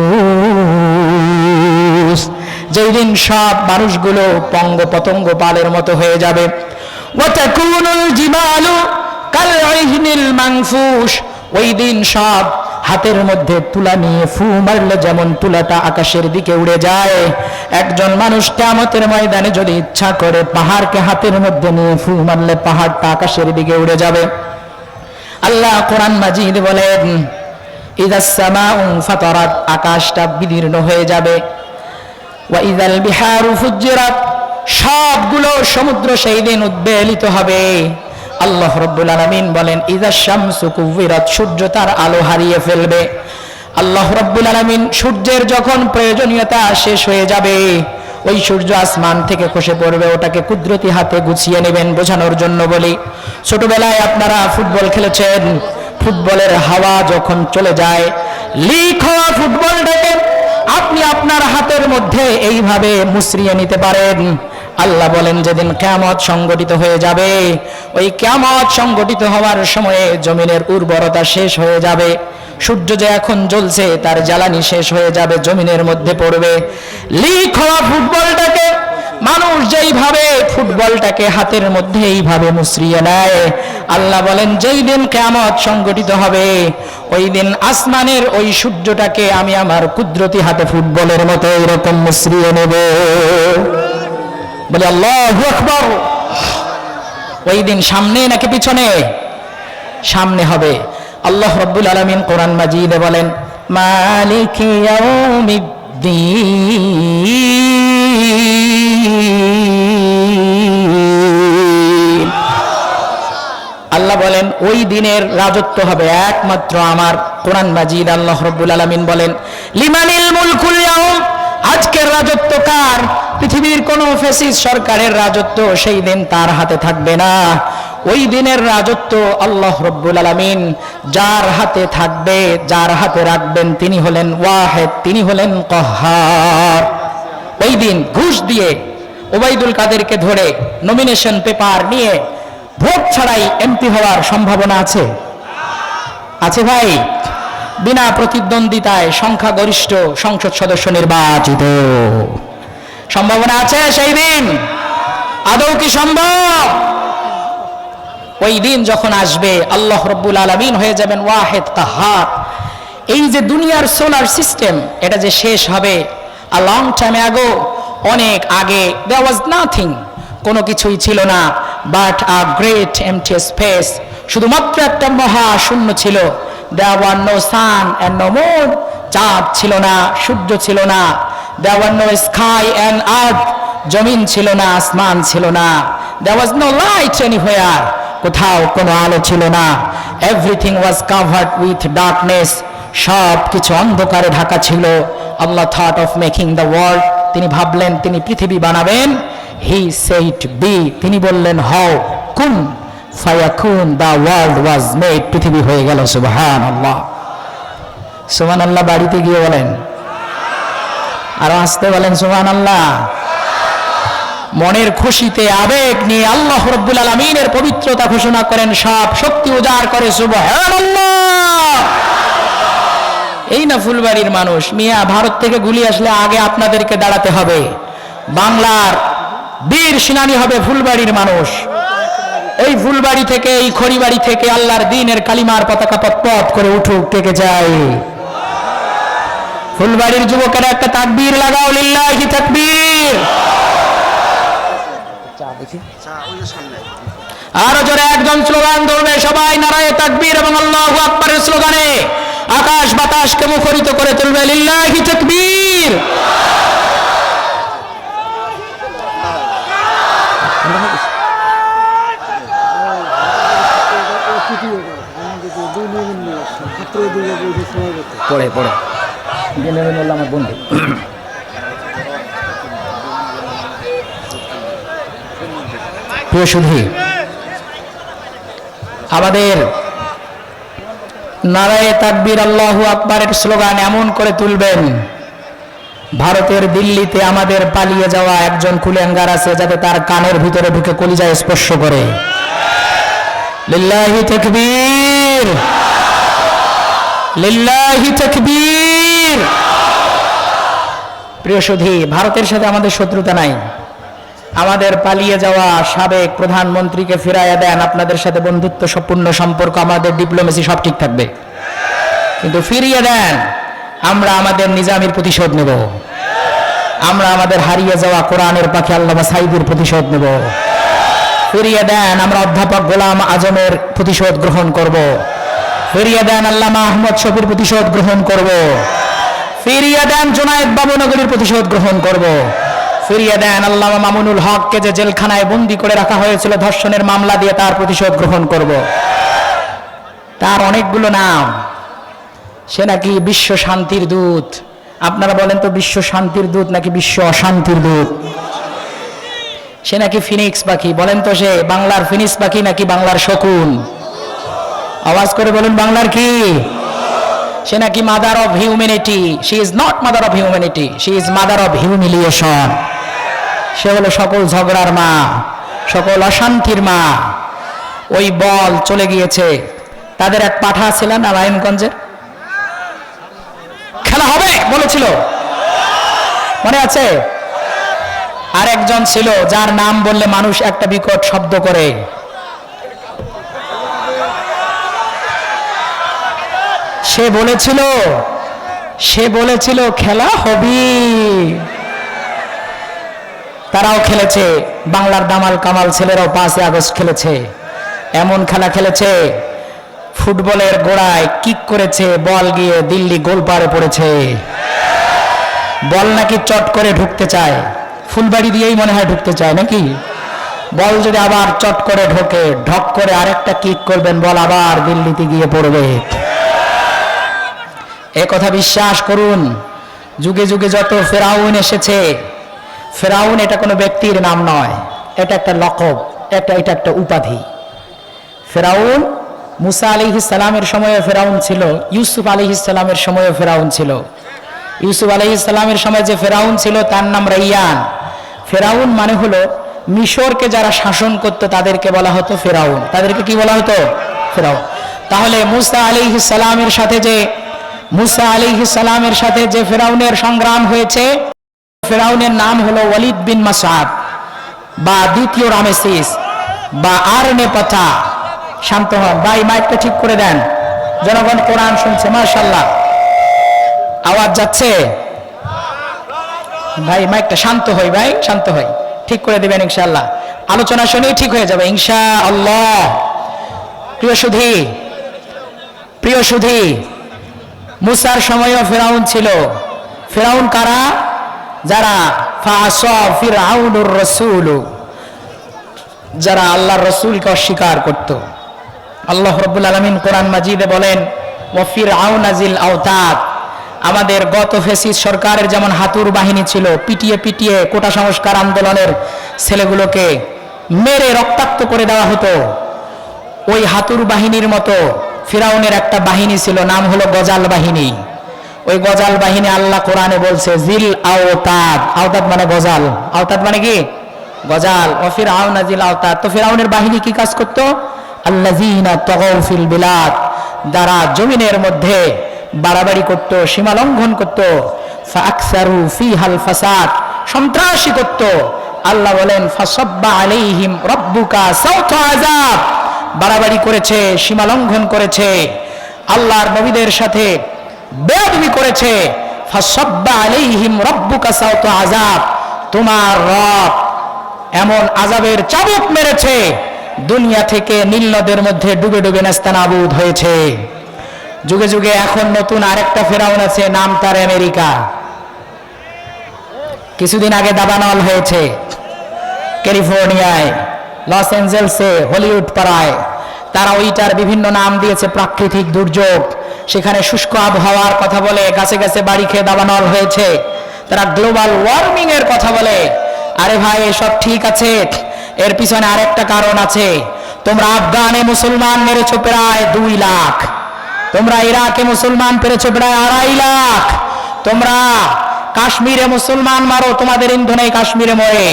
যেই দিন সব মানুষগুলো পঙ্গ পতঙ্গ পালের মতো হয়ে যাবে। ওয়া তাকুনুল জিবালু কাল ইহনিল মানফুস, ওই দিন সব হাতের মধ্যে তুলা নিয়ে ফু মারলে যেমন তুলাটা আকাশের দিকে উড়ে যায়, একজন মানুষ কিয়ামতের ময়দানে যদি ইচ্ছা করে পাহাড়কে হাতের মধ্যে নিয়ে ফু মারলে পাহাড়টা আকাশের দিকে উড়ে যাবে। আল্লাহ কোরআন মাজিদ বলেন, ইযাস সামাউ ফাতারাত, আকাশটা বিদীর্ণ হয়ে যাবে। ওয়া ইযাল বিহারু ফুজ্জিরাত, সবগুলো সমুদ্র সেই দিন উদ্বেলিত হবে। আল্লাহ রাব্বুল আলামিন বলেন, ইযাশ শামসু কুওয়িরাত, সূর্য তার আলো হারিয়ে ফেলবে। আল্লাহ রাব্বুল আলামিন সূর্যের যখন প্রয়োজনীয়তা শেষ হয়ে যাবে, ওই সূর্য আসমান থেকে খসে পড়বে, ওটাকে কুদরতি হাতে গুছিয়ে নেবেন। বোঝানোর জন্য বলি, ছোটবেলায় আপনারা ফুটবল খেলেছেন, ফুটবলের হাওয়া যখন চলে যায়, লিক হওয়া ফুটবলটাকে আপনি আপনি আপনার হাতের মধ্যে এইভাবে মুচড়িয়ে নিতে পারেন। আল্লাহ বলেন যেদিন কিয়ামত সংগঠিত হয়ে যাবে, ওই কিয়ামত সংগঠিত হওয়ার সময়ে জমিনের উর্বরতা শেষ হয়ে যাবে। সূর্য যে এখন জ্বলছে তার জ্বালানি শেষ হয়ে যাবে, জমিনের মধ্যে পড়বে। লিক হওয়া ফুটবলটাকে মানুষ যেইভাবে ফুটবলটাকে হাতের মধ্যে এইভাবে মুচড়িয়ে নেয়, আল্লাহ বলেন যেই দিন কিয়ামত সংগঠিত হবে ওই দিন আসমানের ওই সূর্যটাকে আমি আমার কুদরতি হাতে ফুটবলের মতো এরকম মুচড়িয়ে নেব। বলে আল্লাহু আকবার। ওই দিন সামনে নাকি পিছনে? সামনে হবে। আল্লাহ রাব্বুল আলামিন কোরআন মাজিদে বলেন মালিকি ইয়াউমিদ্দিন। আল্লাহ বলেন ওই দিনের রাজত্ব হবে একমাত্র আমার। কোরআন মাজিদ আল্লাহ রাব্বুল আলামিন বলেন লিমানিল মুলকুল ইয়াউম, আজকের রাজত্ব কার? পৃথিবীর কোন ফ্যাসিস্ট সরকারের রাজত্ব সেই দিন তার হাতে থাকবে না। ওই দিনের রাজত্ব আল্লাহ রাব্বুল আলামিন যার হাতে থাকবে, যার হাতে রাখবেন তিনি হলেন ওয়াহিদ, তিনি হলেন কাহ্হার। ওই দিন ঘুষ দিয়ে ওবাইদুল কাদেরকে ধরে নমিনেশন পেপার নিয়ে ভোট ছাড়াই এমপি হওয়ার সম্ভাবনা আছে? আছে ভাই? বিনা প্রতিদ্বন্দ্বিতায় সংখ্যাগরিষ্ঠ সংসদ সদস্য নির্বাচিত সম্ভাবনা আছে সেই দিন? আদৌ কি সম্ভব? ওই দিন যখন আসবে আল্লাহ রাব্বুল আলামিন হয়ে যাবেন ওয়াহিদ কাহ্হার। এই যে দুনিয়ার সোলার সিস্টেম এটা যে শেষ হবে a long time ago, অনেক আগে, there was nothing, কোনো কিছুই ছিল না, but a great empty space, শুধুমাত্র একটা মহা শূন্য ছিল। there were no sun and no moon, চাঁদ ছিল না, সূর্য ছিল না। there were no sky and earth, জমিন ছিল না, আসমান ছিল না। there was no light anywhere, কোথাও কোনো আলো ছিল না। everything was covered with darkness, সব কিছু অন্ধকারে ঢাকা ছিল। আল্লাহ thought of making the world, তিনি ভাবলেন তিনি পৃথিবী বানাবেন। he said be, তিনি বললেন হও, কুন ফায়াকুন, the world was made, পৃথিবী হয়ে গেল। সুবহানাল্লাহ, সুবহানাল্লাহ। বাড়িতে গিয়ে বলেন, আর আসতে বলেন সুবহানাল্লাহ। মনের খুশিতে আবেগ নিয়ে আল্লাহ রাব্বুল আলামিনের পবিত্রতা ঘোষণা করেন, সব শক্তি উজাড় করে সুবহানাল্লাহ। এই না ফুলবাড়ির মানুষ। মিয়া, ভারত থেকে গুলি আসলে আগে আপনাদেরকে দাঁড়াতে হবে। বাংলার বীর সেনানী হবে ফুলবাড়ির মানুষ। এই ফুলবাড়ি থেকে, এই খড়িবাড়ি থেকে আল্লাহর দ্বীনের কালিমার পতাকা পথ করে উঠুক, টেকে যায়। ফুলবাড়ির যুবকেরা একটা তাকবীর লাগাও, লিল্লাহি তাকবীর। আরো জোরে একজন স্লোগান ধরবে সবাই, নারায়ে তাকবীর এবং আল্লাহু আকবারের স্লোগানে আকাশ বাতাসকে মুখরিত করে তুলবে, লিল্লাহি তাকবীর। পড়ে পড়ে আমার বন্ধু। প্রিয় সুধী, আমাদের নারায়ে তাকবীর আল্লাহু আকবারের স্লোগান এমন করে তুলবেন, ভারতের দিল্লিতে আমাদের পালিয়ে যাওয়া একজন কুলেঙ্গার আছে যাতে তার কানের ভিতরে ঢুকে কলিজায় স্পর্শ করে। লিল্লাহি তাকবীর, লিল্লাহি তাকবীর। প্রিয় সুধী, ভারতের সাথে আমাদের শত্রুতা নাই। আমাদের পালিয়ে যাওয়া সাবেক প্রধানমন্ত্রীকে ফিরাইয়া দেন, আপনাদের সাথে বন্ধুত্বপূর্ণ সম্পর্ক, আমাদের ডিপ্লোমেসি সব ঠিক থাকবে। কিন্তু ফিরিয়ে দেন, আমরা আমাদের নিজামীর প্রতিশোধ নেব। আমরা আমাদের হারিয়ে যাওয়া কোরআনের পাখি আল্লামা সাঈদীর প্রতিশোধ নেব। ফিরিয়ে দেন, আমরা অধ্যাপক গোলাম আজমের প্রতিশোধ গ্রহণ করব। ফিরিয়ে দেন, আল্লামা আহমদ শফির প্রতিশোধ গ্রহণ করব। ফিরিয়ে দেন, জুনায়েদ বাবুনগরীর প্রতিশোধ গ্রহণ করব। ফিরিয়ে দেন, আল্লামা মামুনুল হককে যে জেলখানায় বন্দী করে রাখা হয়েছিল ধর্ষণের মামলা দিয়ে, তার প্রতিশোধ গ্রহণ করব। তার অনেকগুলো নাম, সে নাকি বিশ্ব শান্তির দূত। আপনারা বলেন তো, বিশ্ব শান্তির দূত নাকি বিশ্ব অশান্তির দূত? সে নাকি ফিনিক্স পাখি। বলেন তো, সে বাংলার ফিনিক্স পাখি নাকি বাংলার শকুন? আওয়াজ করে বলুন, বাংলার কি? সে নাকি mother of humanity. She is not mother of humanity, she is mother of humiliation. সে হলো সকল ঝগড়ার মা, সকল অশান্তির মা। ওই বল চলে গিয়েছে। তাদের এক পাঠা ছিল না নারায়ণগঞ্জের, খেলা হবে বলেছিল, মনে আছে? আর একজন ছিল যার নাম বললে মানুষ একটা বিকট শব্দ করে। সে বলেছিল খেলা হবে। তারাও খেলেছে, বাংলার দামাল কামাল ছেলেরাও 5 আগস্ট খেলেছে। এমন খেলা খেলেছে, ফুটবলের গোড়ায় কিক করেছে, বল গিয়ে দিল্লি গোলপাড়ে পড়েছে। বল নাকি চট করে ঢুকতে চায়, ফুলবাড়ি দিয়েই মনে হয় ঢুকতে চায় নাকি। বল যদি আবার চট করে ঢোকে, ঢক করে আরেকটা কিক করবেন, বল আবার দিল্লিতে গিয়ে পড়বে। এ কথা বিশ্বাস করুন, যুগে যুগে যত ফেরাউন এসেছে, ফেরাউন এটা কোনো ব্যক্তির নাম নয়, এটা একটা লকব, এটা একটা উপাধি। ফেরাউন মুসা আলাইহিস সালামের সময়ে ফেরাউন ছিল, ইউসুফ আলাইহিস সালামের সময়ে ফেরাউন ছিল। ইউসুফ আলাইহিস সালামের সময় যে ফেরাউন ছিল তার নাম রাইয়ান। ফেরাউন মানে হলো মিশরকে যারা শাসন করত তাদেরকে বলা হতো ফেরাউন। তাদেরকে কি বলা হতো? ফেরাউন। তাহলে মুসা আলাইহিস সালামের সাথে যে ফেরাউনের সংগ্রাম হয়েছে, ফেরাউনের নাম হলো ওয়ালিদ বিন মাসআদ বা দ্বিতীয় রামেসিস বা আরনেপথা। শান্ত হন ভাই, মাইকটা ঠিক করে দেন, জনগণ কোরআন শুনছে। মাশাআল্লাহ, আওয়াজ যাচ্ছে ভাই, মাইকটা শান্ত হই ভাই, শান্ত হই, ঠিক করে দিবেন ইনশাআল্লাহ। আলোচনা শুনেই ঠিক হয়ে যাবে ইনশাআল্লাহ। প্রিয় সুধী, মুসার সময়ও ফেরাউন ছিল। ফেরাউন কারা? যারা ফাআসা ফিরআউনুর রাসূল, যারা আল্লাহর রাসূলকে অস্বীকার করত। আল্লাহ রাব্বুল আলামিন কোরআন মাজিদে বলেন, ওয়া ফিরআউনা জিল আওতাদ। আমাদের গত ফ্যাসিস্ট সরকারের যেমন হাতুর বাহিনী ছিল, পিটিয়ে পিটিয়ে কোটা সংস্কার আন্দোলনের ছেলেগুলোকে মেরে রক্তাক্ত করে দেওয়া হতো, ওই হাতুর বাহিনীর মতো ফিরাউনের একটা বাহিনী ছিল, নাম হলো গজাল বাহিনী। ওই গজাল বাহিনী আল্লাহ কোরআনে বলছে জিল আওতাদ। আওতাদ মানে গজাল, আওতাদ মানে কি? গজাল। ও ফিরআউনা জিল আওতাদ। তো ফিরআউনের বাহিনী কি কাজ করত? আল্লাযীনা তাগাউ ফিল বিলাদ, যারা জমিনের মধ্যে বাড়াবাড়ি করত, সীমা লঙ্ঘন করত। ফাআকসারু ফিহাল ফাসাদ, সন্ত্রাসী করত। আল্লাহ বলেন ফাসাব্বা আলাইহিম রাব্বুকা সাওতা আযাব, বাড়াবাড়ি করেছে, সীমা লঙ্ঘন করেছে, আল্লাহর নবীদের সাথে বেয়াদবি করেছে। ফাসাব্বা আলাইহিম রাব্বুকা সাওতা আযাব, তোমার রব এমন আযাবের চাবুক মেরেছে, দুনিয়া থেকে নীল নদের মধ্যে ডুবে ডুবে নেস্তানাবুদ হয়েছে। যুগে যুগে এখন নতুন আরেকটা ফেরাউন আছে, নাম তার আমেরিকা। কিছুদিন আগে দাবানল হয়েছে ক্যালিফোর্নিয়ায়, লস অ্যাঞ্জেলসে, হলিউড পাড়ায়। তারা ওইটার বিভিন্ন নাম দিয়েছে, প্রাকৃতিক দুর্যোগ। সেখানে শুষ্ক আবহাওয়ার কথা বলে, গাছে গাছে বাড়ি খেয়ে দাবানল হয়েছে। তারা গ্লোবাল ওয়ার্মিং এর কথা বলে। আরে ভাই, এসব ঠিক আছে, এর পিছনে আরেকটা কারণ আছে। তোমরা আফগানে মুসলমান মেরেছো প্রায় 2 লাখ, তোমরা ইরাকে মুসলমান পেরেছো প্রায় 2.5 লাখ, তোমরা কাশ্মীরে মুসলমান মারো, তোমাদের ইন্ধনে কাশ্মীরে মরে।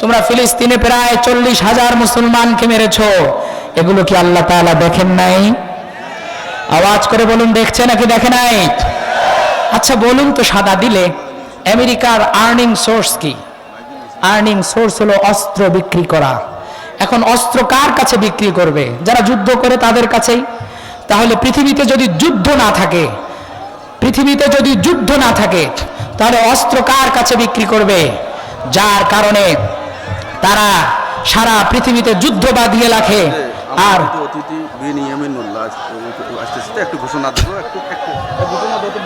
তোমরা ফিলিস্তিনে প্রায় 40,000 মুসলমানকে মেরেছো। এগুলো কি আল্লাহ তাআলা দেখেন নাই? আওয়াজ করে বলুন, দেখছে নাকি দেখে নাই? আচ্ছা বলুন তো, সাদা দিলে আমেরিকার আর্নিং সোর্স কি? আর্নিং সোর্স হলো অস্ত্র বিক্রি করা। এখন অস্ত্র কার কাছে বিক্রি করবে? যারা যুদ্ধ করে তাদের কাছেই। তাহলে পৃথিবীতে যদি যুদ্ধ না থাকে, তাহলে অস্ত্র কার কাছে বিক্রি করবে? যার কারণে তারা সারা পৃথিবীতে যুদ্ধ বাঁধিয়ে রাখে। আর অতিথি বিনিয়ামিনুল্লাহ আসতেছে, একটু ঘোষণা দেবো, একটু ঘোষণা দিতে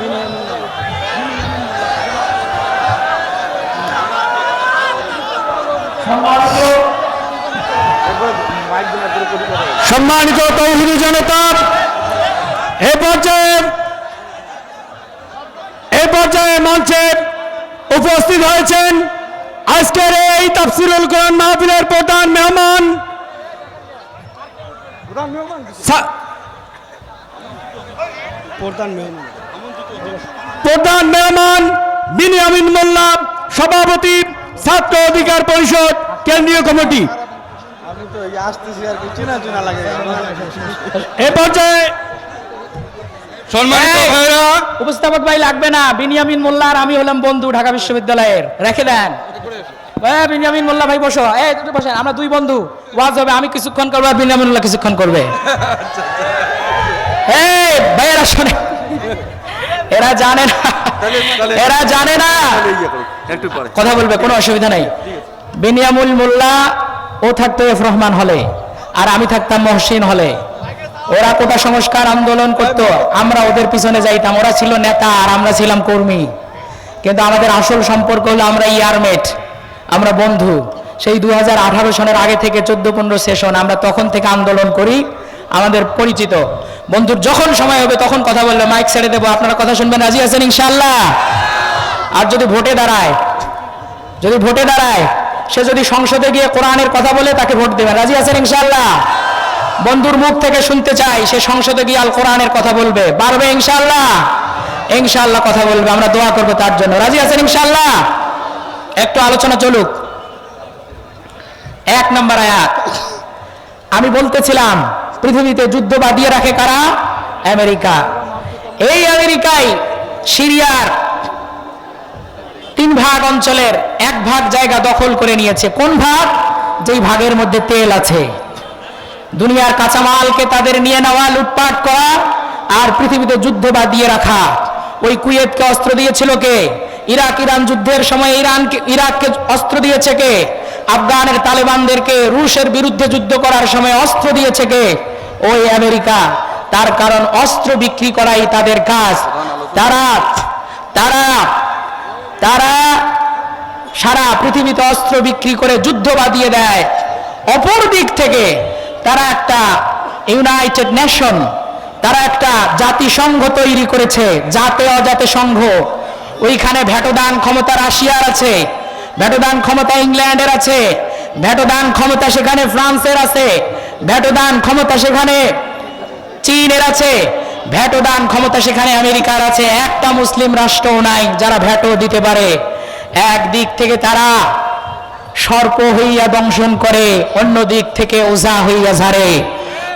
সম্মানিত তৌহিদি জনতা, এ পর্যায়ে মঞ্চে উপস্থিত হয়েছেন আজকের এই তাফসীরুল কোরআন মাহফিলের প্রধান মেহমান প্রধান মেহমান বিনিয়ামিন মোল্লা, সভাপতি ছাত্র অধিকার পরিষদ কেন্দ্রীয় কমিটি। আমি তো আসতেছি আর কিছু না চেনা লাগে। এ পর্যায়ে সম্মানিত ভাইরা, উপস্থাপক ভাই লাগবে না, বিনিয়ামিন মোল্লা আর আমি হলাম বন্ধু ঢাকা বিশ্ববিদ্যালয়ের, রেখে দেন। বিনিয়ামিন মোল্লা ভাই বসো, বসেন, আমরা দুই বন্ধু, ওয়াজ হবে, আমি কিছুক্ষণ করবো আর বিনিয়ামিন মোল্লা কিছুক্ষণ করবে। ভাইয়েরা শোনে, এরা জানে না, এরা জানে না, একটু পরে কথা বলবে, কোনো অসুবিধা নাই। বিনিয়ামুল মোল্লা ও থাকতো এফ রহমান হলে, আর আমি থাকতাম মহসিন হলে। ওরা কোটা সংস্কার আন্দোলন করতো, আমরা ওদের পিছনে যাইতাম। ওরা ছিল নেতা আর আমরা ছিলাম কর্মী, কিন্তু আমাদের আসল সম্পর্ক হলো আমরা ইয়ারমেট, আমরা বন্ধু। সেই 2018 সনের আগে থেকে 14-15 সেশন আমরা তখন থেকে আন্দোলন করি, আমাদের পরিচিত বন্ধুর। যখন সময় হবে তখন কথা বললে মাইক ছেড়ে দেবো, আপনারা কথা শুনবেন, রাজি আছেন ইনশাআল্লাহ? আর যদি ভোটে দাঁড়ায়, যদি ভোটে দাঁড়ায়, সে যদি সংসদে গিয়ে কোরআনের কথা বলে তাকে ভোট দেবেন, রাজি আছেন ইনশাআল্লাহ? বন্ধুর মুখ থেকে শুনতে চাই সে সংসদে গিয়ে আল কোরআনের কথা বলবে, পারবে ইনশাআল্লাহ? ইনশাআল্লাহ কথা বলবে, আমরা দোয়া করবো তার জন্য, রাজি আছেন ইনশাআল্লাহ? একটু আলোচনা চলুক। 1 নম্বর আয়াত, আমি বলতেছিলাম পৃথিবীতে যুদ্ধ বাঁধিয়ে রাখে কারা? আমেরিকা। এই আমেরিকায় সিরিয়ার 3 ভাগ অঞ্চলের 1 ভাগ জায়গা দখল করে নিয়েছে। কোন ভাগ? যেই ভাগের মধ্যে তেল আছে। দুনিয়ার কাঁচামালকে তাদের নিয়ে নেওয়া, লুটপাট করা, আর পৃথিবীতে যুদ্ধ বাঁধিয়ে রাখা। ওই কুয়েতকে অস্ত্র দিয়েছিল কে? ইরাক ইরান যুদ্ধের সময় ইরাককে অস্ত্র দিয়েছে কে? আফগানের তালেবানদেরকে রুশের বিরুদ্ধে যুদ্ধ করার সময় অস্ত্র দিয়েছে কে? ওই আমেরিকা। তার কারণ অস্ত্র বিক্রি করাই তাদের কাজ। তারা তারা তারা সারা পৃথিবীতে অস্ত্র বিক্রি করে যুদ্ধ বাঁধিয়ে দেয়। অপর দিক থেকে তারা একটা ইউনাইটেড নেশন, তারা একটা জাতিসংঘ তৈরি করেছে, জাতে অজাতে সংঘ। ওইখানে ভেটোদান ক্ষমতা রাশিয়ার আছে, ভেটোদান ক্ষমতা ইংল্যান্ডের আছে, ভেটোদান ক্ষমতা সেখানে ফ্রান্সের আছে, ভেটোদান ক্ষমতা সেখানে চীনের আছে, ভেটোদান ক্ষমতা সেখানে আমেরিকার আছে। একটা মুসলিম রাষ্ট্রও নাই যারা ভেটো দিতে পারে। একদিক থেকে তারা সর্প হইয়া দংশন করে, অন্য দিক থেকে ওঝা হইয়া ঝাড়ে।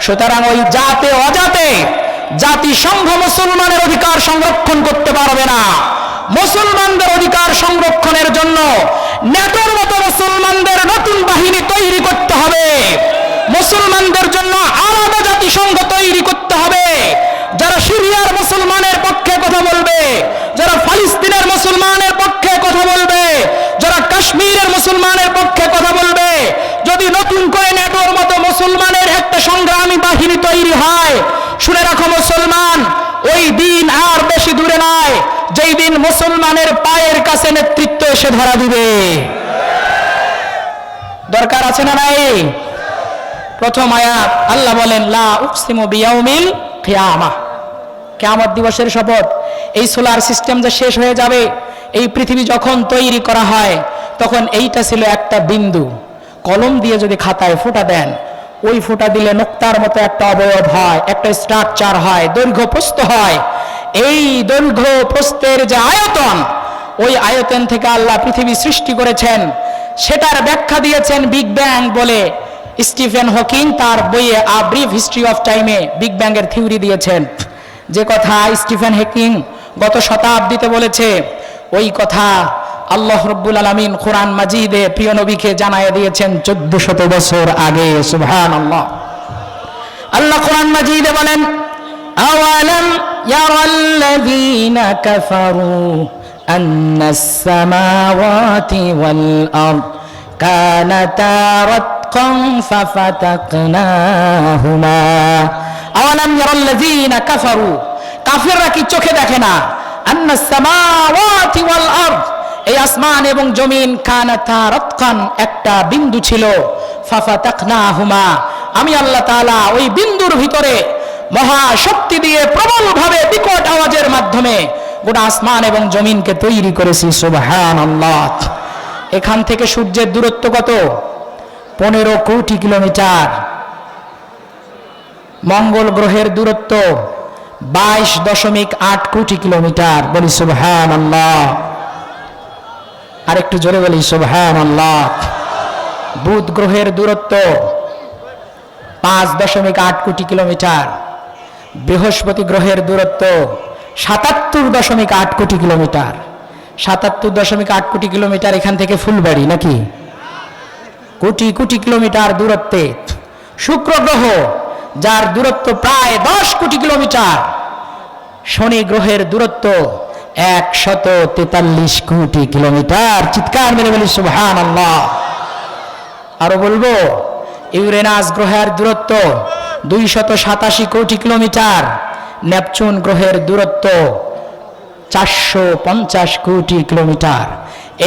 সুতরাং ওই জাতে অজাতে জাতিসংঘ মুসলমানের অধিকার সংরক্ষণ করতে পারবে না। মুসলমানদের অধিকার সংরক্ষণের জন্য নেটোর মতো মুসলমানদের নতুন বাহিনী তৈরি করতে হবে। মুসলমানদের জন্য আলাদা জাতিসংঘ তৈরি করতে হবে, যারা সিরিয়ার মুসলমানের পক্ষে কথা বলবে, যারা ফিলিস্তিনের মুসলমানের পক্ষে কথা বলবে, যারা কাশ্মীরের মুসলমানের পক্ষে কথা বলবে। যদি নতুন করে নেটোর মতো মুসলমানের একটা সংগ্রামী বাহিনী তৈরি হয়, শুনে রাখো মুসলমান, ওই দিন আর বেশি দূরে নয় যেই দিন মুসলমানের পায়ের কাছে নেতৃত্ব এসে ধরা দিবে। দরকার আছে না নাই? প্রথম আয়াত আল্লাহ বলেন, লা উকসিমু বিয়াউমিল কিয়ামাহ, কিয়ামত দিবসের শপথ। এই সোলার সিস্টেম যে শেষ হয়ে যাবে, এই পৃথিবী যখন তৈরি করা হয় তখন এইটা ছিল একটা বিন্দু। কলম দিয়ে যদি খাতায় ফোঁটা দেন, ওই ফোঁটা দিলে নোক্তার মতো একটা অবয়ব হয়, একটা স্ট্রাকচার হয়, দৈর্ঘ্য প্রস্থ হয়। এই দৈর্ঘ্য প্রস্থের যে আয়তন, ওই আয়তন থেকে আল্লাহ পৃথিবী সৃষ্টি করেছেন। সেটার ব্যাখ্যা দিয়েছেন বিগ ব্যাং বলে। স্টিফেন হকিং তার বইয়ে আ ব্রিফ হিস্ট্রি অফ টাইমে বিগ ব্যাং এর থিওরি দিয়েছেন। যে কথা স্টিফেন হকিং গত শতাব্দীতে বলেছে, ওই কথা আল্লাহ রাব্বুল আলামিন কোরআন মাজিদে প্রিয় নবীকে জানায় দিয়েছেন 1400 বছর আগে। সুবহানাল্লাহ। আল্লাহ কোরআন মাজিদে বলেন, আওয়ালাম ইয়ারাল্লাযীনা কাফারু আন্নাস সামাওয়াতি ওয়াল আরদ কানাতা রাতকান ফাফাতাকনাহুমা। আওয়ালাম ইয়ারাল্লাযীনা কাফারু, কাফিররা কি চোখে দেখে না? আন্নাস সামাওয়াতি ওয়াল আরদ, এই আসমান এবং জমিন, কানাতা রাতকান, একটা বিন্দু ছিল, ফাফাতাকনাহুমা, আমি আল্লাহ তাআলা ওই বিন্দুর ভিতরে মহাশক্তি দিয়ে প্রবলভাবে বিকট আওয়াজের মাধ্যমে গোটা আসমান এবং জমিনকে তৈরি করেছি। সুবহানাল্লাহ। এখান থেকে সূর্যের দূরত্ব কত? 15 কোটি কিলোমিটার। মঙ্গল গ্রহের দূরত্ব 22.8 কোটি কিলোমিটার। বলি সুবহানাল্লাহ। আরেকটু জোরে বলি সুবহানাল্লাহ। বুধ গ্রহের দূরত্ব 5.8 কোটি কিলোমিটার। বৃহস্পতি গ্রহের দূরত্ব 77.8 কোটি কিলোমিটার। 77.8 কোটি কিলোমিটার এখান থেকে ফুলবাড়ি নাকি? কোটি কোটি কিলোমিটার দূরত্বে শুক্র গ্রহ, যার দূরত্ব প্রায় 10 কোটি কিলোমিটার। শনি গ্রহের দূরত্ব 143 কোটি কিলোমিটার। চিৎকার মেরে বলি সুবহানাল্লাহ। আরো বলবো, ইউরেনাস গ্রহের দূরত্ব 287 কোটি কিলোমিটার। নেপচুন গ্রহের দূরত্ব 450 কোটি কিলোমিটার।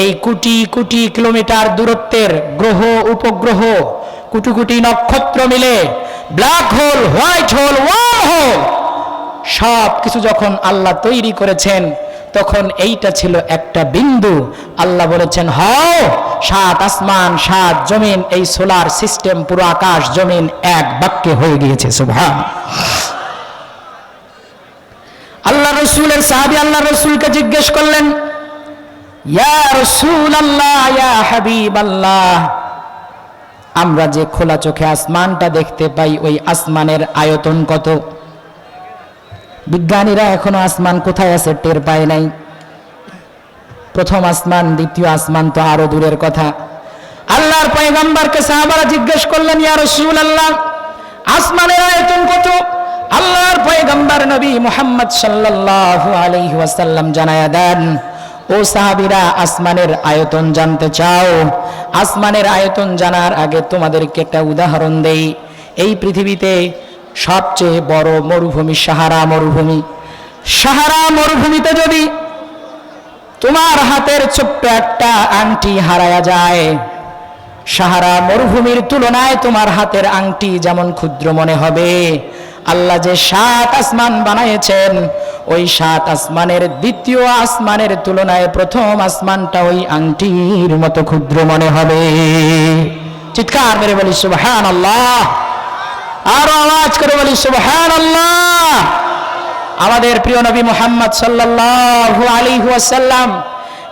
এই কোটি কোটি কিলোমিটার দূরত্বের গ্রহ উপগ্রহ, কোটি কোটি নক্ষত্র মিলে black hole, white hole, wormhole সব কিছু যখন আল্লাহ তৈরি করেছেন, তখন এইটা ছিল একটা বিন্দু। আল্লাহ বলেছেন হও, 7 আসমান 7 জমিন, এই সোলার সিস্টেম, পুরো আকাশ জমিন এক বাক্যে হয়ে গিয়েছে। সুবহান। আল্লাহ রসুলের সাহাবী আল্লাহ রসুলকে জিজ্ঞেস করলেন, ইয়া রাসূলুল্লাহ, ইয়া হাবিবাল্লাহ, আমরা যে খোলা চোখে আসমানটা দেখতে পাই, ওই আসমানের আয়তন কত? বিজ্ঞানীরা এখনো আসমান কোথায় আছে টের পায় নাই। প্রথম আসমান, দ্বিতীয় আসমান তো আরো দূরের কথা। আল্লাহর পয়গম্বরকে সাহাবারা জিজ্ঞেস করলেন, ইয়া রাসূলুল্লাহ, আসমানের আয়তন কত? আল্লাহর পয়গম্বর নবী মুহাম্মদ সাল্লাল্লাহু আলাইহি ওয়াসাল্লাম জানায়া দেন, ও সাহাবীরা, আসমানের আয়তন জানতে চাও? আসমানের আয়তন জানার আগে তোমাদেরকে একটা উদাহরণ দেই। এই পৃথিবীতে সবচেয়ে বড় মরুভূমি সাহারা মরুভূমি। সাহারা মরুভূমিতে যদি তোমার হাতের ছোট্ট একটা আংটি হারায়া যায়, সাহারা মরুভূমির তুলনায় তোমার হাতের আংটি যেমন ক্ষুদ্র মনে হবে, আল্লাহ যে 7 আসমান বানাইছেন, ওই 7 আসমানের দ্বিতীয় আসমানের তুলনায় প্রথম আসমানটা ওই আংটির মতো ক্ষুদ্র মনে হবে। চিৎকার মেরে বলি সুবহানাল্লাহ। আর আওয়াজ করে বলি সুবহানাল্লাহ। আমাদের প্রিয় নবী মুহাম্মদ সাল্লাল্লাহু আলাইহি ওয়াসাল্লাম,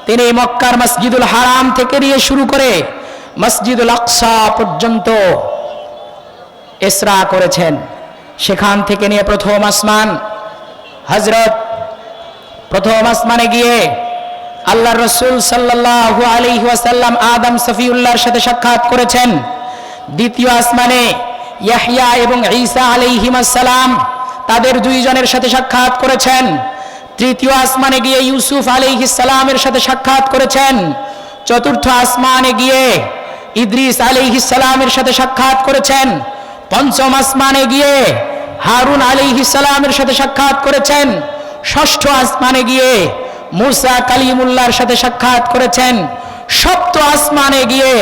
তিনি মক্কার মসজিদুল হারাম থেকে নিয়ে শুরু করে মসজিদুল আকসা পর্যন্ত ইসরা করেছেন। সেখান থেকে নিয়ে প্রথম আসমান, হযরত প্রথম আসমানে গিয়ে আল্লাহর রাসূল সাল্লাল্লাহু আলাইহি ওয়াসাল্লাম আদম সফিউল্লাহর সাথে সাক্ষাৎ করেছেন। দ্বিতীয় আসমানে ইয়াহইয়া এবং ঈসা আলাইহিস সালাম, তাদের দুইজনের সাথে সাক্ষাৎ করেছেন। তৃতীয় আসমানে গিয়ে ইউসুফ আলাইহিস সালামের সাথে সাক্ষাৎ করেছেন। চতুর্থ আসমানে গিয়ে ইদ্রিস আলাইহিস সালামের সাথে সাক্ষাৎ করেছেন। পঞ্চম আসমানে গিয়ে হারুন আলাইহিস সালামের সাথে সাক্ষাৎ করেছেন। ষষ্ঠ আসমানে গিয়ে মুসা কালিমুল্লাহর সাথে সাক্ষাৎ করেছেন। সপ্তম আসমানে গিয়ে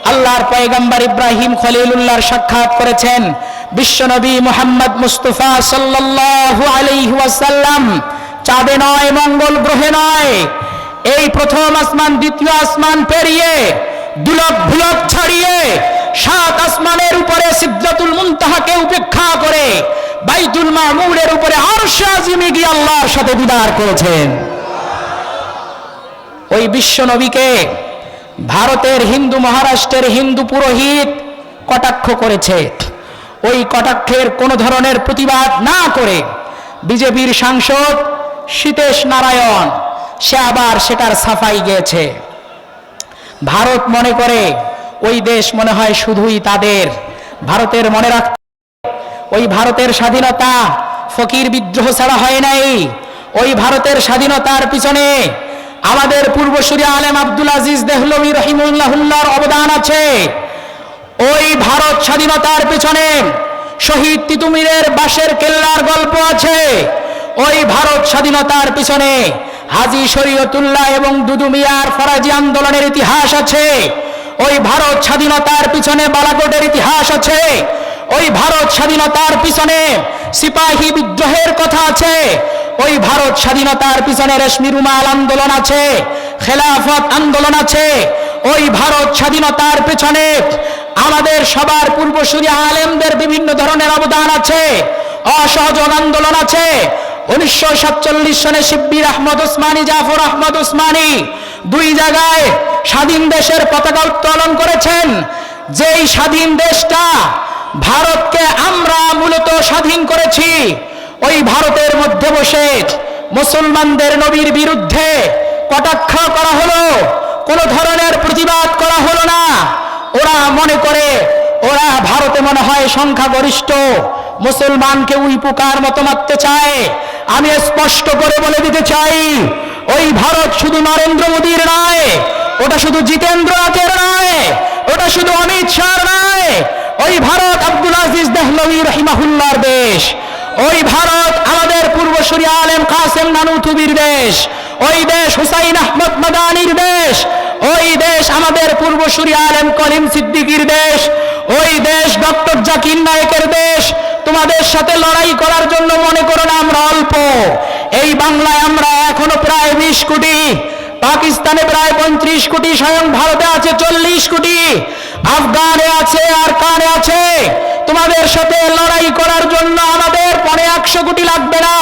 আল্লাহর পয়গম্বর ইব্রাহিম খলিলুল্লাহর সাক্ষাৎ করেছেন। বিশ্বনবী মুহাম্মদ মুস্তাফা সাল্লাল্লাহু আলাইহি ওয়াসাল্লাম চাঁদে নয়, মঙ্গল গ্রহে নয়, এই প্রথম আসমান দ্বিতীয় আসমান পেরিয়ে দুলক ভুলক ছাড়িয়ে 7 আসমানের উপরে সিদরাতুল মুনতাহাকে উপেক্ষা করে বাইতুল মামুরের উপরে আরশে আজিমে গিয়ে আল্লাহর সাথে দিদার করেছেন। ওই বিশ্ব নবীকে ভারতের হিন্দু, মহারাষ্ট্রের হিন্দু পুরোহিত কটাক্ষ করেছে। ওই কটাক্ষের কোনো ধরনের প্রতিবাদ না করে বিজেপির সাংসদ সীতেশ নারায়ণ, সে আবার সেটার সাফাই গেছে। ভারত মনে করে ওই দেশ মনে হয় শুধুই তাদের। ভারতের মনে রাখতে, ওই ভারতের স্বাধীনতা ফকির বিদ্রোহ ছাড়া হয় নাই। ওই ভারতের স্বাধীনতার পিছনে আমাদের পূর্বসূরি আলেম আব্দুল আজিজ দেহলভী রহিমাহুল্লাহর অবদান আছে। ওই ভারত স্বাধীনতার পিছনে শহীদ তিতুমিরের বাঁশের কেল্লার গল্প আছে। ওই ভারত স্বাধীনতার পিছনে হাজী শরীয়তুল্লাহ এবং দুদু মিয়ার ফরাজি আন্দোলনের ইতিহাস আছে। ওই ভারত স্বাধীনতার পিছনে বালাকোটের ইতিহাস আছে। ওই ভারত স্বাধীনতার পিছনে সিপাহী বিদ্রোহের কথা আছে। ওই ভারত স্বাধীনতার পিছনে রেশমি রুমাল আন্দোলন আছে, খেলাফত আন্দোলন আছে। ওই ভারত স্বাধীনতার পিছনে আমাদের সবার পূর্বসূরি আলেমদের বিভিন্ন ধরনের অবদান আছে, অসহযোগ আন্দোলন আছে। 1947 সনে শিব্বির আহমদ ওসমানী, জাফর আহমদ ওসমানী দুই জায়গায় স্বাধীন দেশের পতাকা উত্তোলন করেছেন। যেই স্বাধীন দেশটা ভারতকে আমরা মূলত স্বাধীন করেছি, ওই ভারতের মধ্যে বসে মুসলমানদের নবীর বিরুদ্ধে কটাক্ষ করা হলো, কোনো ধরনের প্রতিবাদ করা হলো না। ওরা মনে করে ওরা ভারতে মনে হয় সংখ্যাগরিষ্ঠ, মুসলমানকে উইপোকার মতো মারতে চায়। আমি স্পষ্ট করে বলে দিতে চাই, ওই ভারত শুধু নরেন্দ্র মোদীর নয়, ওটা শুধু জিতেন্দ্র নাথের নয়, ওটা শুধু অমিত শাহ নয়, ওই ভারত আব্দুল আজিজ দেহলভী রহিমাহুল্লাহর দেশ। ওই ভারত আমাদের পূর্বসূরি আলেম কাসেম নানুতুবির দেশ। ওই দেশ হুসাইন আহমদ মাদানির দেশ। ওই দেশ আমাদের পূর্বসূরি আলেম করিম সিদ্দিকীর দেশ। ওই দেশ ডক্টর জাকির নায়েকের দেশ। তোমাদের সাথে লড়াই করার জন্য মনে করো না আমরা অল্প। এই বাংলায় আমরা এখনো প্রায় 20 কোটি, পাকিস্তানে প্রায় 35 কোটি, স্বয়ং ভারতে আছে 40 কোটি, আফগানে আছে আর কানে আছে। তোমাদের সাথে লড়াই করার জন্য আমাদের 100 কোটি লাগবে না।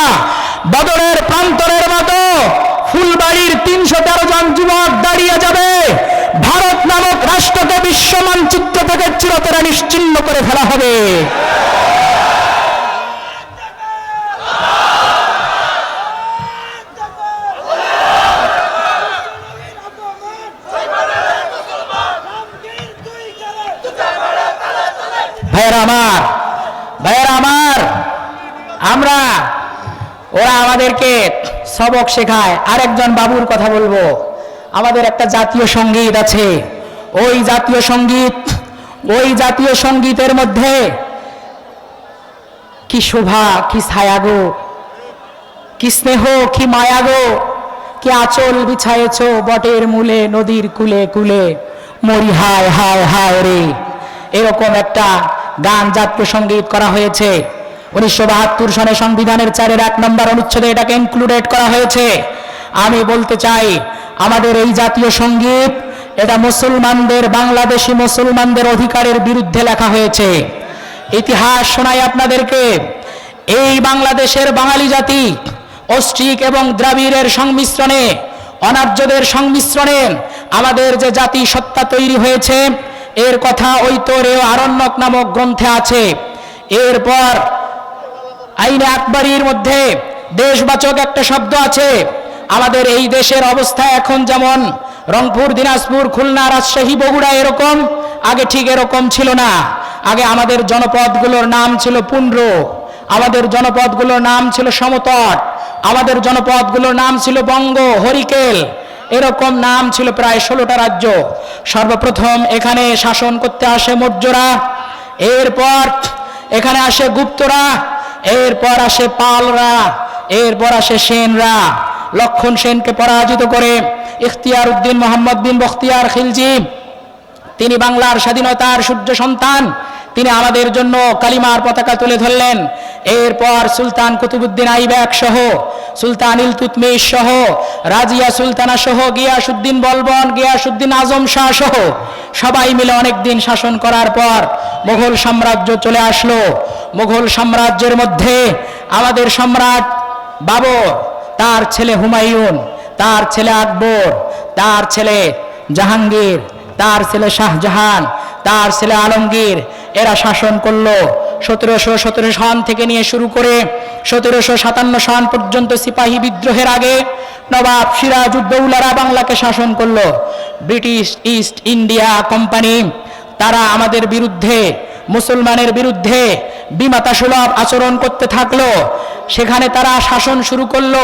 বদরের প্রান্তরের মতো ফুলবাড়ির 313 জন যুবক দাঁড়িয়ে যাবে। ভারত নামক রাষ্ট্রকে বিশ্ব মানচিত্র থেকে চিরতরে নিশ্চিহ্ন করে ফেলা হবে। ভাইয়েরা আমার, আমরা ওরা আমাদেরকে সবক শেখায়। আরেকজন বাবুর কথা বলবো। আমাদের একটা জাতীয় সঙ্গীত আছে। ওই জাতীয় সঙ্গীতের মধ্যে কি শোভা, কি ছায়া গো, কি স্নেহ, কি মায়া গো, কি আঁচল বিছায়েছ বটের মূলে, নদীর কুলে কুলে, মরি হায় হায় হায় রে। এরকম একটা গান জাতীয় সঙ্গীত করা হয়েছে। 1972 সনে সংবিধানের 4-1 নম্বর অনুচ্ছেদে এটাকে ইনক্লুডেড করা হয়েছে। আমি বলতে চাই, আমাদের এই জাতীয় সঙ্গীত এটা মুসলমানদের, বাংলাদেশি মুসলমানদের অধিকারের বিরুদ্ধে লেখা হয়েছে। ইতিহাস শোনাই আপনাদেরকে। এই বাংলাদেশের বাঙালি জাতি অস্ট্রিক এবং দ্রাবিড়ের সংমিশ্রণে, অনার্যদের সংমিশ্রণে আমাদের যে জাতি সত্তা তৈরি হয়েছে, এর কথা ঐতরেয় আরণ্যক নামক গ্রন্থে আছে। এরপর আইনে আকবরীর মধ্যে দেশবাচক একটা শব্দ আছে। আমাদের এই দেশের অবস্থা এখন যেমন রংপুর, দিনাজপুর, খুলনা, রাজশাহী, বগুড়া এরকম, আগে ঠিক এরকম ছিল না। আগে আমাদের জনপদগুলোর নাম ছিল পুন্ড্র, আমাদের জনপদগুলোর নাম ছিল সমতট, আমাদের জনপদগুলোর নাম ছিল বঙ্গ, হরিকেল, এরকম নাম ছিল প্রায় 16টা রাজ্য। সর্বপ্রথম এখানে শাসন করতে আসে মৌর্যরা, এরপর এখানে আসে গুপ্তরা, এরপর আসে পালরা, এরপর আসে সেনরা। লক্ষণ সেনকে পরাজিত করে ইখতিয়ার উদ্দিন মোহাম্মদ বিন বখতিয়ার খিলজি, তিনি বাংলার স্বাধীনতার সূর্য সন্তান, তিনি আমাদের জন্য কালিমার পতাকা তুলে ধরলেন। এরপর সুলতান কুতুবুদ্দিন আইবেক সহ, সুলতান ইলতুৎমিশ সহ, রাজিয়া সুলতানা সহ, গিয়াসউদ্দিন বলবন, গিয়াসউদ্দিন আজম শাহ সহ সবাই মিলে অনেক দিন শাসন করার পর মুঘল সাম্রাজ্য চলে আসলো। মুঘল সাম্রাজ্যের মধ্যে আমাদের সম্রাট বাবর, তার ছেলে হুমায়ুন, তার ছেলে আকবর, তার ছেলে জাহাঙ্গীর, তার ছেলে শাহজাহান, তার ছেলে আলমগীর, এরা শাসন করলো। 1717 সন থেকে নিয়ে শুরু করে 1757 সন পর্যন্ত সিপাহী বিদ্রোহের আগে নবাব সিরাজউদ্দৌলারা বাংলাকে শাসন করলো। ব্রিটিশ ইস্ট ইন্ডিয়া কোম্পানি তারা আমাদের বিরুদ্ধে, মুসলমানের বিরুদ্ধে বিমাতাসুলভ আচরণ করতে থাকলো। সেখানে তারা শাসন শুরু করলো।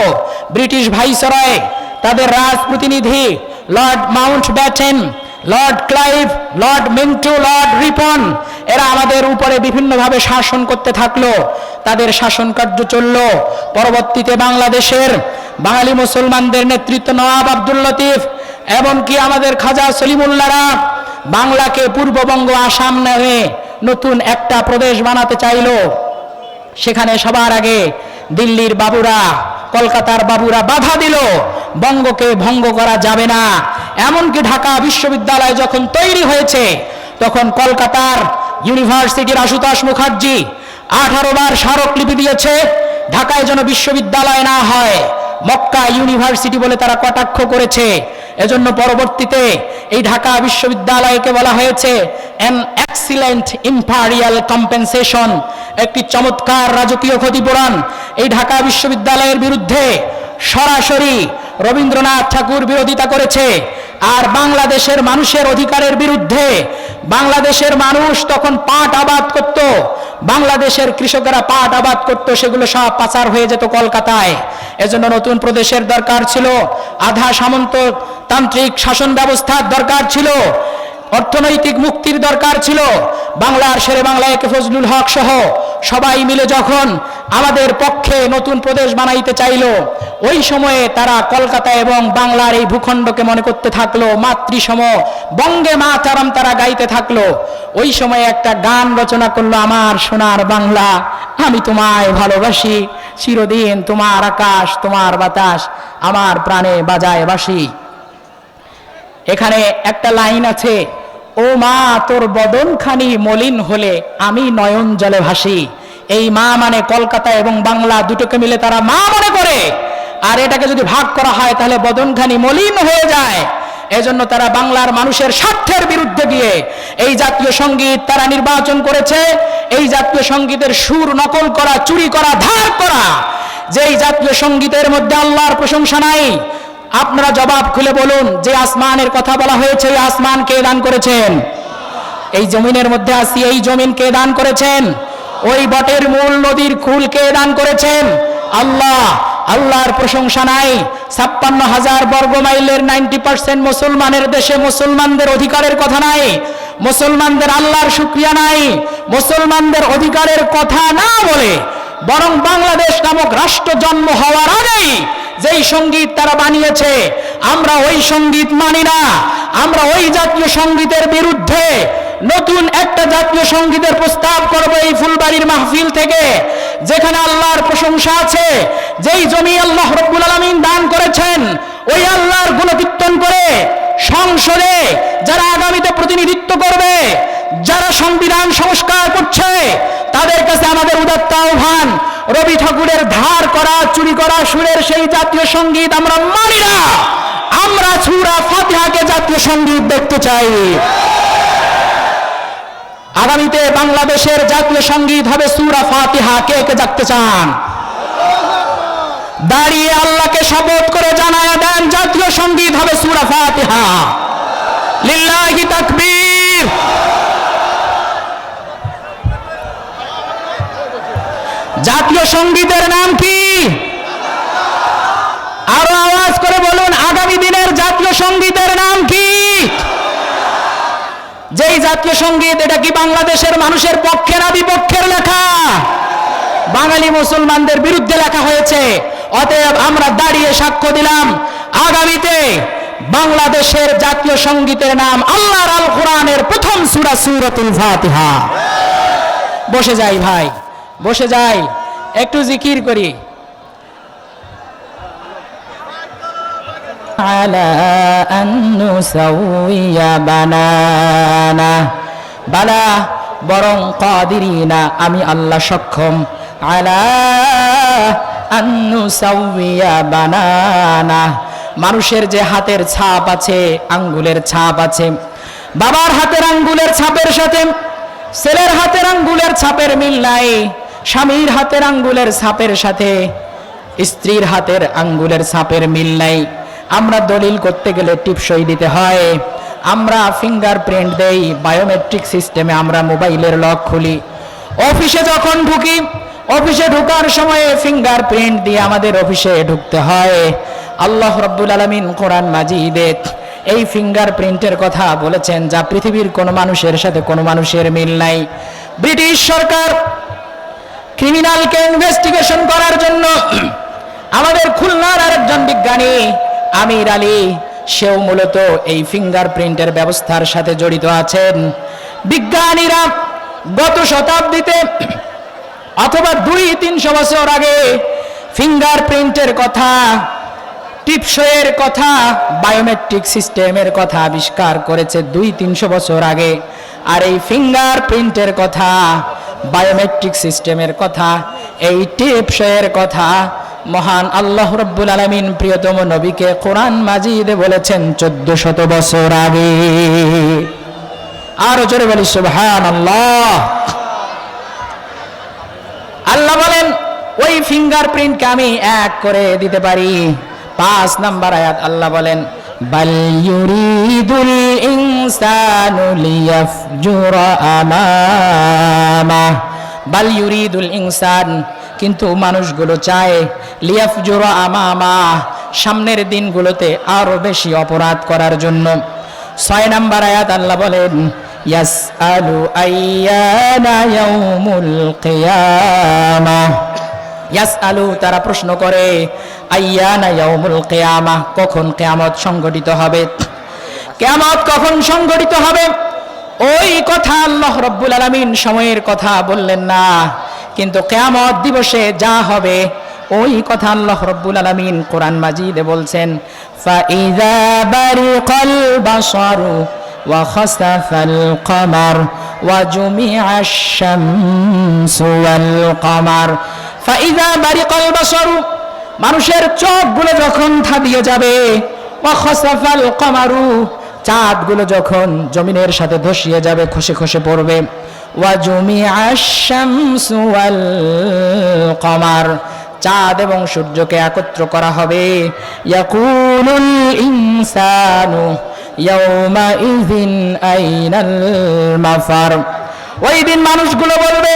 ব্রিটিশ ভাইসরয়, তাদের রাজপ্রতিনিধি lord Mountbatten, lord Clive, lord Minto, lord Ripon, এরা আমাদের উপরে বিভিন্নভাবে শাসন করতে থাকলো। তাদের শাসন কার্য চলল। পরবর্তীতে বাংলাদেশের বাঙালি মুসলমানদের নেতৃত্ব নওয়াব আব্দুল লতিফ, এমনকি আমাদের খাজা সলিমুল্লাহরা বাংলাকে পূর্ববঙ্গ, আসাম নামে নতুন একটা প্রদেশ বানাতে চাইল। সেখানে সবার আগে দিল্লির বাবুরা, কলকাতার বাবুরা বাধা দিল, বঙ্গকে ভঙ্গ করা যাবে না। এমনকি ঢাকা বিশ্ববিদ্যালয় যখন তৈরি হয়েছে, তখন কলকাতার ইউনিভার্সিটির আশুতোষ মুখার্জি 18 বার স্মারকলিপি দিয়েছে, ঢাকায় যেন বিশ্ববিদ্যালয় না হয়, মক্কা ইউনিভার্সিটি বলে তারা কটাক্ষ করেছে। এজন্য পরবর্তীতে এই ঢাকা বিশ্ববিদ্যালয়কে বলা হয়েছে অ্যান এক্সিলেন্ট ইম্পারিয়াল কম্পেনসেশন, একটি চমৎকার রাজকীয় ক্ষতিপূরণ। এই ঢাকা বিশ্ববিদ্যালয়ের বিরুদ্ধে সরাসরি রবীন্দ্রনাথ ঠাকুর বিরোধিতা করেছে। আর বাংলাদেশের মানুষের অধিকারের বিরুদ্ধে, বাংলাদেশের মানুষ তখন পাট আবাদ করত, বাংলাদেশের কৃষকেরা পাট আবাদ করত, সেগুলো সব পাচার হয়ে যেত কলকাতায়। এজন্য নতুন প্রদেশের দরকার ছিল, আধা সামন্ততান্ত্রিক শাসন ব্যবস্থার দরকার ছিল, অর্থনৈতিক মুক্তির দরকার ছিল। বাংলার শেরে বাংলা একে ফজলুল হক সহ সবাই মিলে যখন আমাদের পক্ষে নতুন প্রদেশ বানাইতে চাইল, ওই সময়ে তারা কলকাতা এবং বাংলার এই ভূখণ্ডকে মনে করতে থাকলো মাতৃসম, বঙ্গে মাতরম তারা গাইতে থাকলো। ওই সময়ে একটা গান রচনা করলো, আমার সোনার বাংলা আমি তোমায় ভালোবাসি, চিরদিন তোমার আকাশ তোমার বাতাস আমার প্রাণে বাজায় বাঁশি। এখানে একটা লাইন আছে, ও মা তোর বদনখানি মলিন হলে আমি নয়ন জলে ভাসি। এই মা মানে কলকাতা এবং বাংলা দুটোকে মিলে তারা মা মনে করে, আর এটাকে যদি ভাগ করা হয় তাহলে বদনখানি মলিন হয়ে যায়। এজন্য তারা বাংলার মানুষের স্বার্থের বিরুদ্ধে গিয়ে এই জাতীয় সঙ্গীত তারা নির্বাচন করেছে। এই জাতীয় সঙ্গীতের সুর নকল করা, চুরি করা, ধার করা, যেই জাতীয় সঙ্গীতের মধ্যে আল্লাহর প্রশংসা নাই। আপনারা জবাব খুলে বলুন, যে আসমানের কথা বলা হয়েছে এই আসমান কে দান করেছেন? এই জমিনের মধ্যে আসি, এই জমিন কে দান করেছেন? ওই বটের মূল নদীর কুল কে দান করেছেন? আল্লাহ। আল্লাহর প্রশংসা নাই। 56,000 বর্গ মাইলের 90% মুসলমানের দেশে মুসলমানদের অধিকারের কথা নাই, মুসলমানদের আল্লাহর শুকরিয়া নাই, মুসলমানদের অধিকারের কথা না বলে বরং বাংলাদেশ নামক রাষ্ট্র জন্ম হওয়ার আগেই যেই সঙ্গীত তারা বানিয়েছে, আমরা ওই সঙ্গীত মানি না। আমরা ওই জাতীয় সঙ্গীতের বিরুদ্ধে নতুন একটা জাতীয় সঙ্গীতের প্রস্তাব করব এই ফুলবাড়ির মাহফিল থেকে, যেখানে আল্লাহর প্রশংসা আছে, যেই জমি আল্লাহ রাব্বুল আলামিন দান করেছেন, ওই আল্লাহর গুণকীর্তন করে সংসদে যারা আগামীতে প্রতিনিধিত্ব করবে, যারা সংবিধান সংস্কার করছে, তাদের কাছে আমাদের উদাত্ত আহ্বান, রবি ঠাকুরের ধার করা, চুরি করা সুরের সেই জাতীয় সঙ্গীত আমরা মানি না। আমরা সূরা ফাতিহাকে জাতীয় সঙ্গীত দেখতে চাই। আগামীতে বাংলাদেশের জাতীয় সঙ্গীত হবে সূরা ফাতিহা। কে কে দেখতে চান? দাঁড়িয়ে আল্লাহকে শপথ করে জানায়া দেন, জাতীয় সঙ্গীত হবে সূরা ফাতিহা। লিল্লাহি তাকবীর। জাতীয় সঙ্গীতের নাম কি? আরো আওয়াজ করে বলুন, আগামী দিনের জাতীয় সঙ্গীতের নাম কি? যেই জাতীয় সঙ্গীত, এটা কি বাংলাদেশের মানুষের পক্ষে না বিপক্ষের লেখা? বাঙালি মুসলমানদের বিরুদ্ধে লেখা হয়েছে। অতএব আমরা দাঁড়িয়ে সাক্ষ্য দিলাম, আগামীতে বাংলাদেশের জাতীয় সঙ্গীতের নাম আল্লাহর আল কোরআনের প্রথম সূরা সূরাতুল ফাতিহা। বসে যাই ভাই, বসে যাই, একটু জিকির করি। আলা আন নুসাউইয়া বানানা, বালা বরং কাদিরিনা আমি আল্লাহ সক্ষম, আলা আন নুসাউইয়া বানানা। মানুষের যে হাতের ছাপ আছে, আঙ্গুলের ছাপ আছে, বাবার হাতের আঙ্গুলের ছাপের সাথে ছেলের হাতের আঙ্গুলের ছাপের মিল নাই, স্বামীর হাতের আঙ্গুলের ছাপের সাথে স্ত্রীর হাতের আঙ্গুলের ছাপের মিল নাই। আমরা দলিল করতে গেলে টিপসই দিতে হয়, আমরা ফিঙ্গারপ্রিন্ট দেই, বায়োমেট্রিক সিস্টেমে আমরা মোবাইলের লক খুলি। অফিসে যখন ঢুকি, অফিসে ঢোকার সময় ফিঙ্গারপ্রিন্ট দিয়ে আমাদের অফিসে ঢুকতে হয়। আল্লাহ রাব্বুল আলামিন কোরআন মাজিদে এই ফিঙ্গারপ্রিন্টের কথা বলেছেন, যা পৃথিবীর কোনো মানুষের সাথে কোনো মানুষের মিল নাই। ব্রিটিশ সরকার ক্রিমিনালকে ইনভেস্টিগেশন করার জন্য আমাদের খুলনার আরেকজন বিজ্ঞানী আমির আলী, সেও মূলত এই ফিঙ্গারপ্রিন্টের ব্যবস্থার সাথে জড়িত আছেন। বিজ্ঞানীরা গত শতাব্দীতে অথবা 200-300 বছর আগে ফিঙ্গারপ্রিন্টের কথা, টিপসইয়ের কথা, বায়োমেট্রিক সিস্টেমের কথা আবিষ্কার করেছে 200-300 বছর আগে। আর এই ফিঙ্গারপ্রিন্টের কথা বায়োমেট্রিক সিস্টেমের কথা, এই টেপসের কথা মহান আল্লাহ রাব্বুল আলামিন প্রিয়তম নবীকে কোরআন মাজিদে বলেছেন 1400 বছর আগে। আরো জোরে বলি সুবহানাল্লাহ। আল্লাহ বলেন ওই ফিঙ্গারপ্রিন্টকে আমি এক করে দিতে পারি। 5 নাম্বার আয়াত আল্লাহ বলেন বাল ইউরিদুল ইনসানু লিয়াফজুরা আমামা, বাল ইউরিদুল ইনসান, কিন্তু মানুষগুলো চায় লিয়াফজুরা আমামা, সামনের দিনগুলোতে আরো বেশি অপরাধ করার জন্য। 6 নাম্বার আয়াত আল্লাহ বলেন ইয়াসআলু আইয়ানা ইয়াউমুল কিয়ামাহ, ইয়াসআলু, তারা প্রশ্ন করে আইয়ানা ইয়াউমুল কিয়ামাহ, কখন কিয়ামত সংঘটিত হবে, কিয়ামত কখন সংঘটিত হবে। ওই কথা আল্লাহ রাব্বুল আলামিন সময়ের কথা বললেন না, কিন্তু কিয়ামত দিবসে যা হবে ওই কথা আল্লাহ রাব্বুল আলামিন কোরআন মাজিদে বলছেন ফাইযা বারিকাল বাসারু ওয়া খাসাফাল কমার ওয়া জুমিআশ শামসু ওয়াল কমার। ফাইযা বারিকাল বাসারু, মানুষের চোখগুলো যখন থামিয়ে যাবে, ওয়া খাসাফাল কমারু, চাঁদগুলো যখন জমিনের সাথে ধসিয়ে যাবে, খসে খসে পড়বে, ওয়া জুমিআশ শামসু ওয়াল কমার, চাঁদ এবং সূর্যকে একত্র করা হবে। ইয়াকুলুল ইনসানু ইয়াউমাইযিন আইনাল মাফার, ওই দিন মানুষগুলো বলবে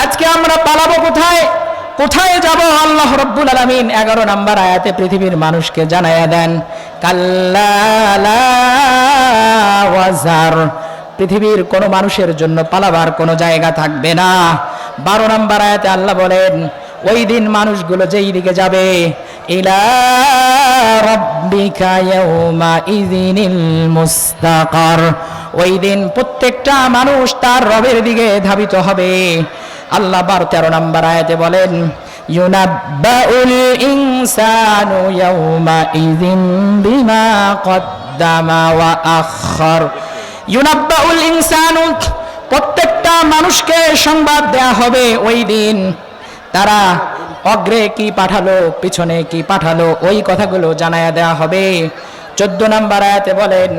আজকে আমরা পালাবো কোথায়, কোথায় যাব। আল্লাহ রাব্বুল আলামিন 11 নম্বর আয়াতে পৃথিবীর মানুষকে জানায়া দেন কাল্লা লা ওয়াজার, পৃথিবীর কোনো মানুষের জন্য পালাবার কোনো জায়গা থাকবে না। 12 নম্বর আয়াতে আল্লাহ বলেন ওই দিন মানুষগুলো যেই দিকে যাবে ইলা রাব্বিকা ইয়াউমাইযিনিল মুস্তাকার, ওই দিন প্রত্যেকটা মানুষ তার রবের দিকে ধাবিত হবে। আল্লাহ 12-13 নম্বর আয়াতে বলেন ইউনাব্বাউল ইনসানু ইয়াউমাইযিন বিমা কদ্দামা ওয়া আখখার, ইউনাব্বাউল ইনসানু, প্রত্যেকটা মানুষকে সংবাদ দেয়া হবে ওই দিন তারা অগ্রে কি পাঠালো পিছনে কি পাঠালো ওই কথাগুলো জানায়া দেয়া হবে। 14 নম্বর আয়াতে বলেন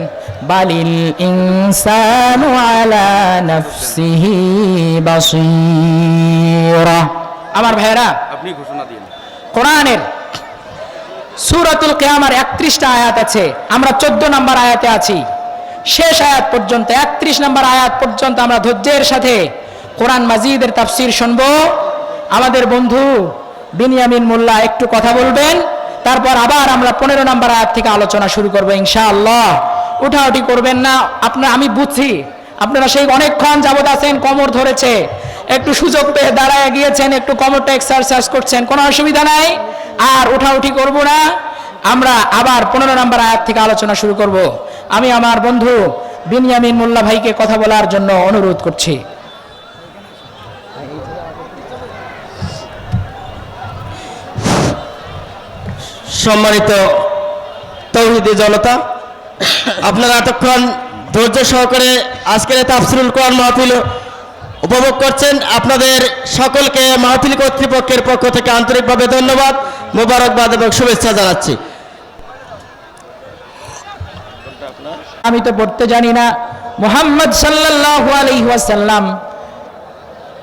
বালিল ইনসানু আলা নাফসিহি বাসীরা। আমার ভাইরা, আপনি ঘোষণা দিন। কোরআনের সূরাতুল কিয়ামার 31টা আয়াত আছে, আমরা 14 নম্বর আয়াতে আছি। শেষ আয়াত পর্যন্ত 31 নম্বর আয়াত পর্যন্ত আমরা ধৈর্যের সাথে কোরআন মাজিদের তাফসীর শুনবো। আমাদের বন্ধু বিনিয়ামিন মোল্লা একটু কথা বলবেন, তারপর আবার আমরা 15 নম্বর আয়াত থেকে আলোচনা শুরু করবো ইনশাআল্লাহ। উঠাউঠি করবেন না, আমি বুঝছি আপনারা সেই অনেকক্ষণ যাবত আছেন, কোমর ধরেছে, একটু সুযোগ পেয়ে দাঁড়ায় গিয়েছেন, একটু কোমরটা এক্সারসাইজ করছেন, কোনো অসুবিধা নাই। আর উঠাউঠি করব না, আমরা আবার 15 নম্বর আয়াত থেকে আলোচনা শুরু করব। আমি আমার বন্ধু বিনিয়ামিন মোল্লা ভাইকে কথা বলার জন্য অনুরোধ করছি। সম্মানিত তৌহিদি জনতা, আপনারা এতক্ষণ ধৈর্য সহকারে আজকের তাফসিরুল কোরআন মাহফিল উপভোগ করছেন। আপনাদের সকলকে মাহফিল কর্তৃপক্ষের পক্ষ থেকে আন্তরিকভাবে ধন্যবাদ, মোবারকবাদ এবং শুভেচ্ছা জানাচ্ছি। আমি তো পড়তে জানি না। মুহাম্মদ সাল্লাল্লাহু আলাইহি ওয়াসাল্লাম,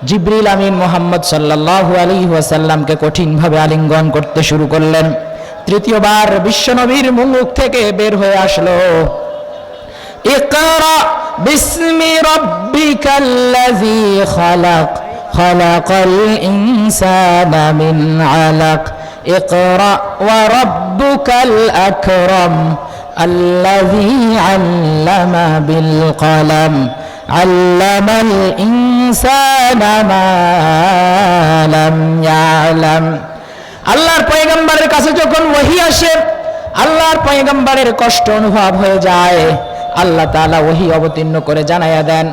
জিবরিল আমিন মুহাম্মদ সাল্লাল্লাহু আলাইহি ওয়াসাল্লামকে কঠিনভাবে আলিঙ্গন করতে শুরু করলেন। তৃতীয়বার বিশ্বনবীর মুখ থেকে বের হয়ে আসলো ইকরা বিসমি রাব্বিকাল্লাযী খালাক খালাকাল ইনসানা মিন আলাক ইকরা ওয়া রাব্বুকাল আকরাম আল্লাযী আল্লামা বিল কলম আল্লামাল ইনসানা মা লাম ইয়ালাম। আল্লাহর পয়গম্বরের কাছে যখন ওহী আসে, আল্লাহর পয়গম্বরের কষ্ট অনুভব হয়ে যায়, আল্লাহ তাআলা ওহী অবতীর্ণ করে জানায়া দেন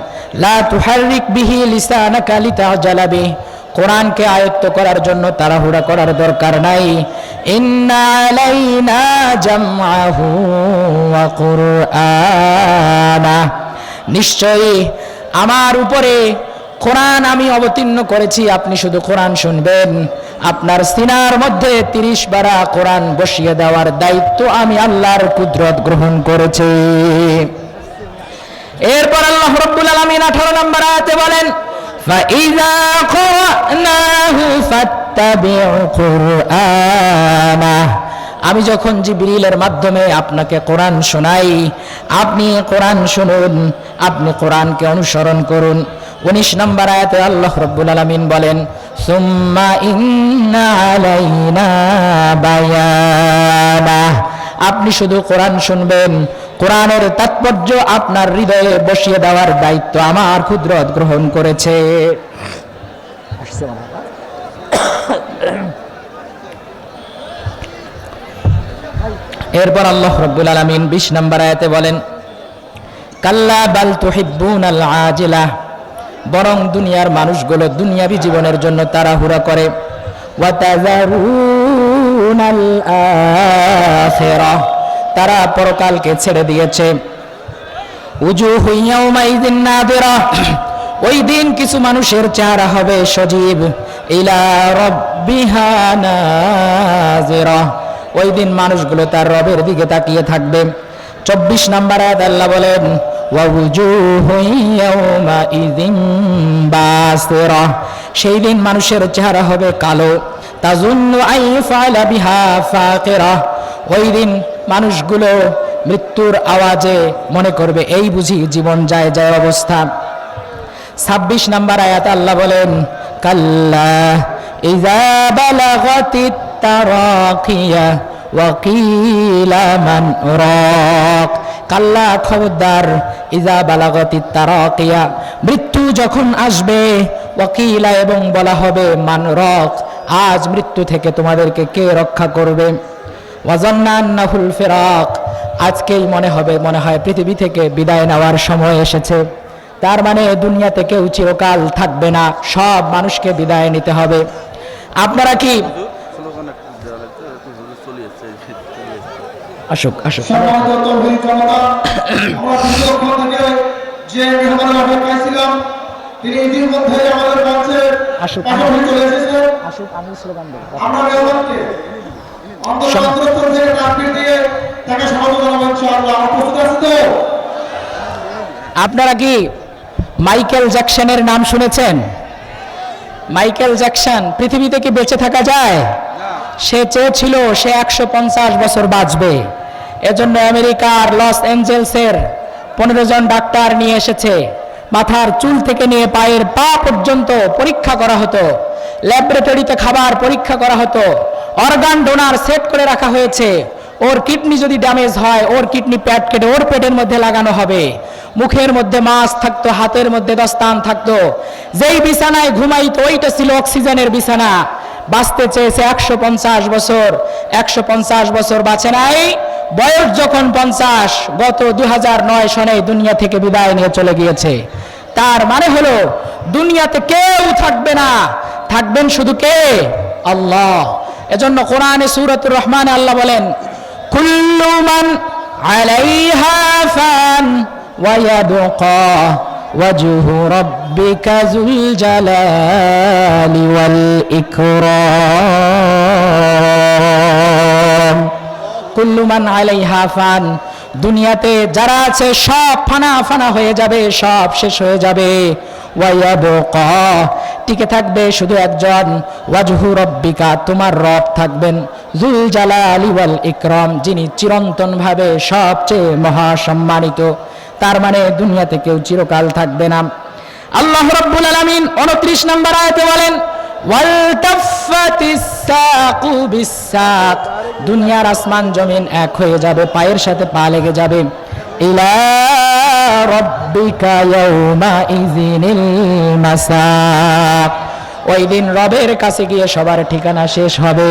লা তুহাররিক বিহি লিসানাকা লিতাজালা বিহি, কোরআনকে আয়ত্ত করার জন্য তাড়াহুড়া করার দরকার নাই। ইন্না আলাইনা জামআহু ওয়া কুরআনা, নিশ্চয়ই আমার উপরে কোরআন আমি অবতীর্ণ করেছি, আপনি শুধু কোরআন শুনবেন। আপনার সিনার মধ্যে 30 পারা কোরআন বসিয়ে দেওয়ার দায়িত্ব আমি আল্লাহর কুদরত গ্রহণ করেছি। এরপর আল্লাহ রাব্বুল আলামিন 18 নম্বর আয়াতে বলেন, ফাইযা ক্রানাহু ফাত্তাবিউ কুরআনা। আমি যখন জিবরিলের মাধ্যমে আপনাকে কোরআন শোনাই, আপনি কোরআন শুনুন, আপনি কোরআনকে অনুসরণ করুন। 19 নম্বর আয়াতে আল্লাহ রাব্বুল আলামিন বলেন, সুম্মা ইন্না আলাইনা বায়ানা। আপনি শুধু কোরআন শুনবেন, কোরআনের তাৎপর্য আপনার হৃদয়ে বসিয়ে দেওয়ার দায়িত্ব আমার কুদরত গ্রহণ করেছে। এরপর আল্লাহ রাব্বুল আলামিন 20 নম্বর আয়াতে বলেন, কাল্লা বাল তুহিব্বুনাল আজিলা। বরং দুনিয়ার মানুষগুলো দুনিয়াবী জীবনের জন্য তাড়াহুড়া করে। ওয়া তাযারুনাল আখিরাহ। তারা পরকালকে ছেড়ে দিয়েছে। উজুহু ইয়াউমাইযিন নাযিরা। ওই দিন কিছু মানুষের চেহারা হবে সজীব। ইলা রাব্বিহা নাযিরা। ওই দিন মানুষগুলো তার রবের দিকে তাকিয়ে থাকবে। 24 নম্বর আয়াত আল্লাহ বলেন, ওয়া উজুহু ইয়াউমাইযিন বাসিরা। সেই দিন মানুষের চেহারা হবে কালো। তাজুন্নু আন ইফআলা বিহা ফাকিরা। ওই দিন মানুষগুলো মৃত্যুর আওয়াজে মনে করবে এই বুঝি জীবন যায় যায় অবস্থা। 26 নম্বর আয়াত আল্লাহ বলেন, কাল্লা ইযা বালাগাতিত তারাকিয়া ওয়া কিলা মান রাক। কাল্লা, খবরদার, ইযা বালাগাতিত তারাকিয়া, মৃত্যু যখন আসবে, ওয়াকিলা, এবং বলা হবে মান রাক, আজ মৃত্যু থেকে তোমাদেরকে কে রক্ষা করবে। ওয়াজান্না আন্নাহুল ফিরাক, আজকেই মনে হয় পৃথিবী থেকে বিদায় নেওয়ার সময় এসেছে। তার মানে দুনিয়াতে কেউ চিরকাল থাকবে না, সব মানুষকে বিদায় নিতে হবে। আপনারা কি আসুক আসুক সম্মানিত তৌহিদ জনতা, আমরা দীর্ঘক্ষণ থেকে যে মেহমান অপেক্ষায় তিনি ইতিমধ্যে আমাদের কাছে পাশাপাশি চলে এসেছেন। আমি স্লোগান দেব। আমরা মেহমানকে অন্তর থেকে তাকবীর দিয়ে তাকে স্বাগত জানাবো ইনশাআল্লাহ। প্রস্তুত আছেন তো? আপনারা কি মাইকেল জ্যাকসনের নাম শুনেছেন? মাইকেল জ্যাকসন পৃথিবীতে কি বেঁচে থাকা যায়? সে চেয়েছিল সে 150 বছর বাঁচবে। এজন্য আমেরিকার লস অ্যাঞ্জেলসের 15 জন ডাক্তার নিয়ে এসেছে। মাথার চুল থেকে নিয়ে পায়ের পা পর্যন্ত পরীক্ষা করা হতো, ল্যাবরেটরিতে খাবার পরীক্ষা করা হতো, অর্গান ডোনার সেট করে রাখা হয়েছে। ওর কিডনি যদি ড্যামেজ হয়, ওর কিডনি প্যাড কেটে ওর পেটের মধ্যে লাগানো হবে। মুখের মধ্যে মাস্ক থাকতো, হাতের মধ্যে দস্তান থাকতো। যেই বিছানায় ঘুমাইতো ওইটা ছিল অক্সিজেনের বিছানা। বাঁচতে চেয়েছে 150 বছর, 150 বছর বাঁচে নাই। বয়স যখন 50, গত 2009 সনে দুনিয়া থেকে বিদায় নিয়ে চলে গিয়েছে। তার মানে হলো দুনিয়াতে কেউ থাকবে না, থাকবেন শুধু কে? আল্লাহ। এজন্য কোরআনে সূরাতুর রহমানে আল্লাহ বলেন, কুল্লু মান আলাইহা ফান ওয়া ইয়াবকা ওয়াজহু রাব্বিকা যুল জালালি ওয়াল ইকরাম। কুল্লু মান আলাইহা ফান, দুনিয়াতে যারা আছে সব ফানা ফানা হয়ে যাবে, সব শেষ হয়ে যাবে। ওয়া ইয়াবকা, টিকে থাকবে শুধু একজন, ওয়াজহু রাব্বিকা, তোমার রব থাকবেন, যুল জালালি ওয়াল ইকরাম, যিনি চিরন্তন ভাবে সবচেয়ে মহাসম্মানিত। তার মানে দুনিয়াতে কেউ চিরকাল থাকবে না। আল্লাহ রাব্বুল আলামিন 29 নম্বর আয়াতে বলেন, ওয়াল তাফাতিস সাকু বিসাক, দুনিয়ার আসমান জমিন এক হয়ে যাবে, পায়ের সাথে পা লেগে যাবে। ইলা রাব্বিকা ইয়াউমা ইযিনিল মাসাক, ওই দিন রবের কাছে গিয়ে সবার ঠিকানা শেষ হবে।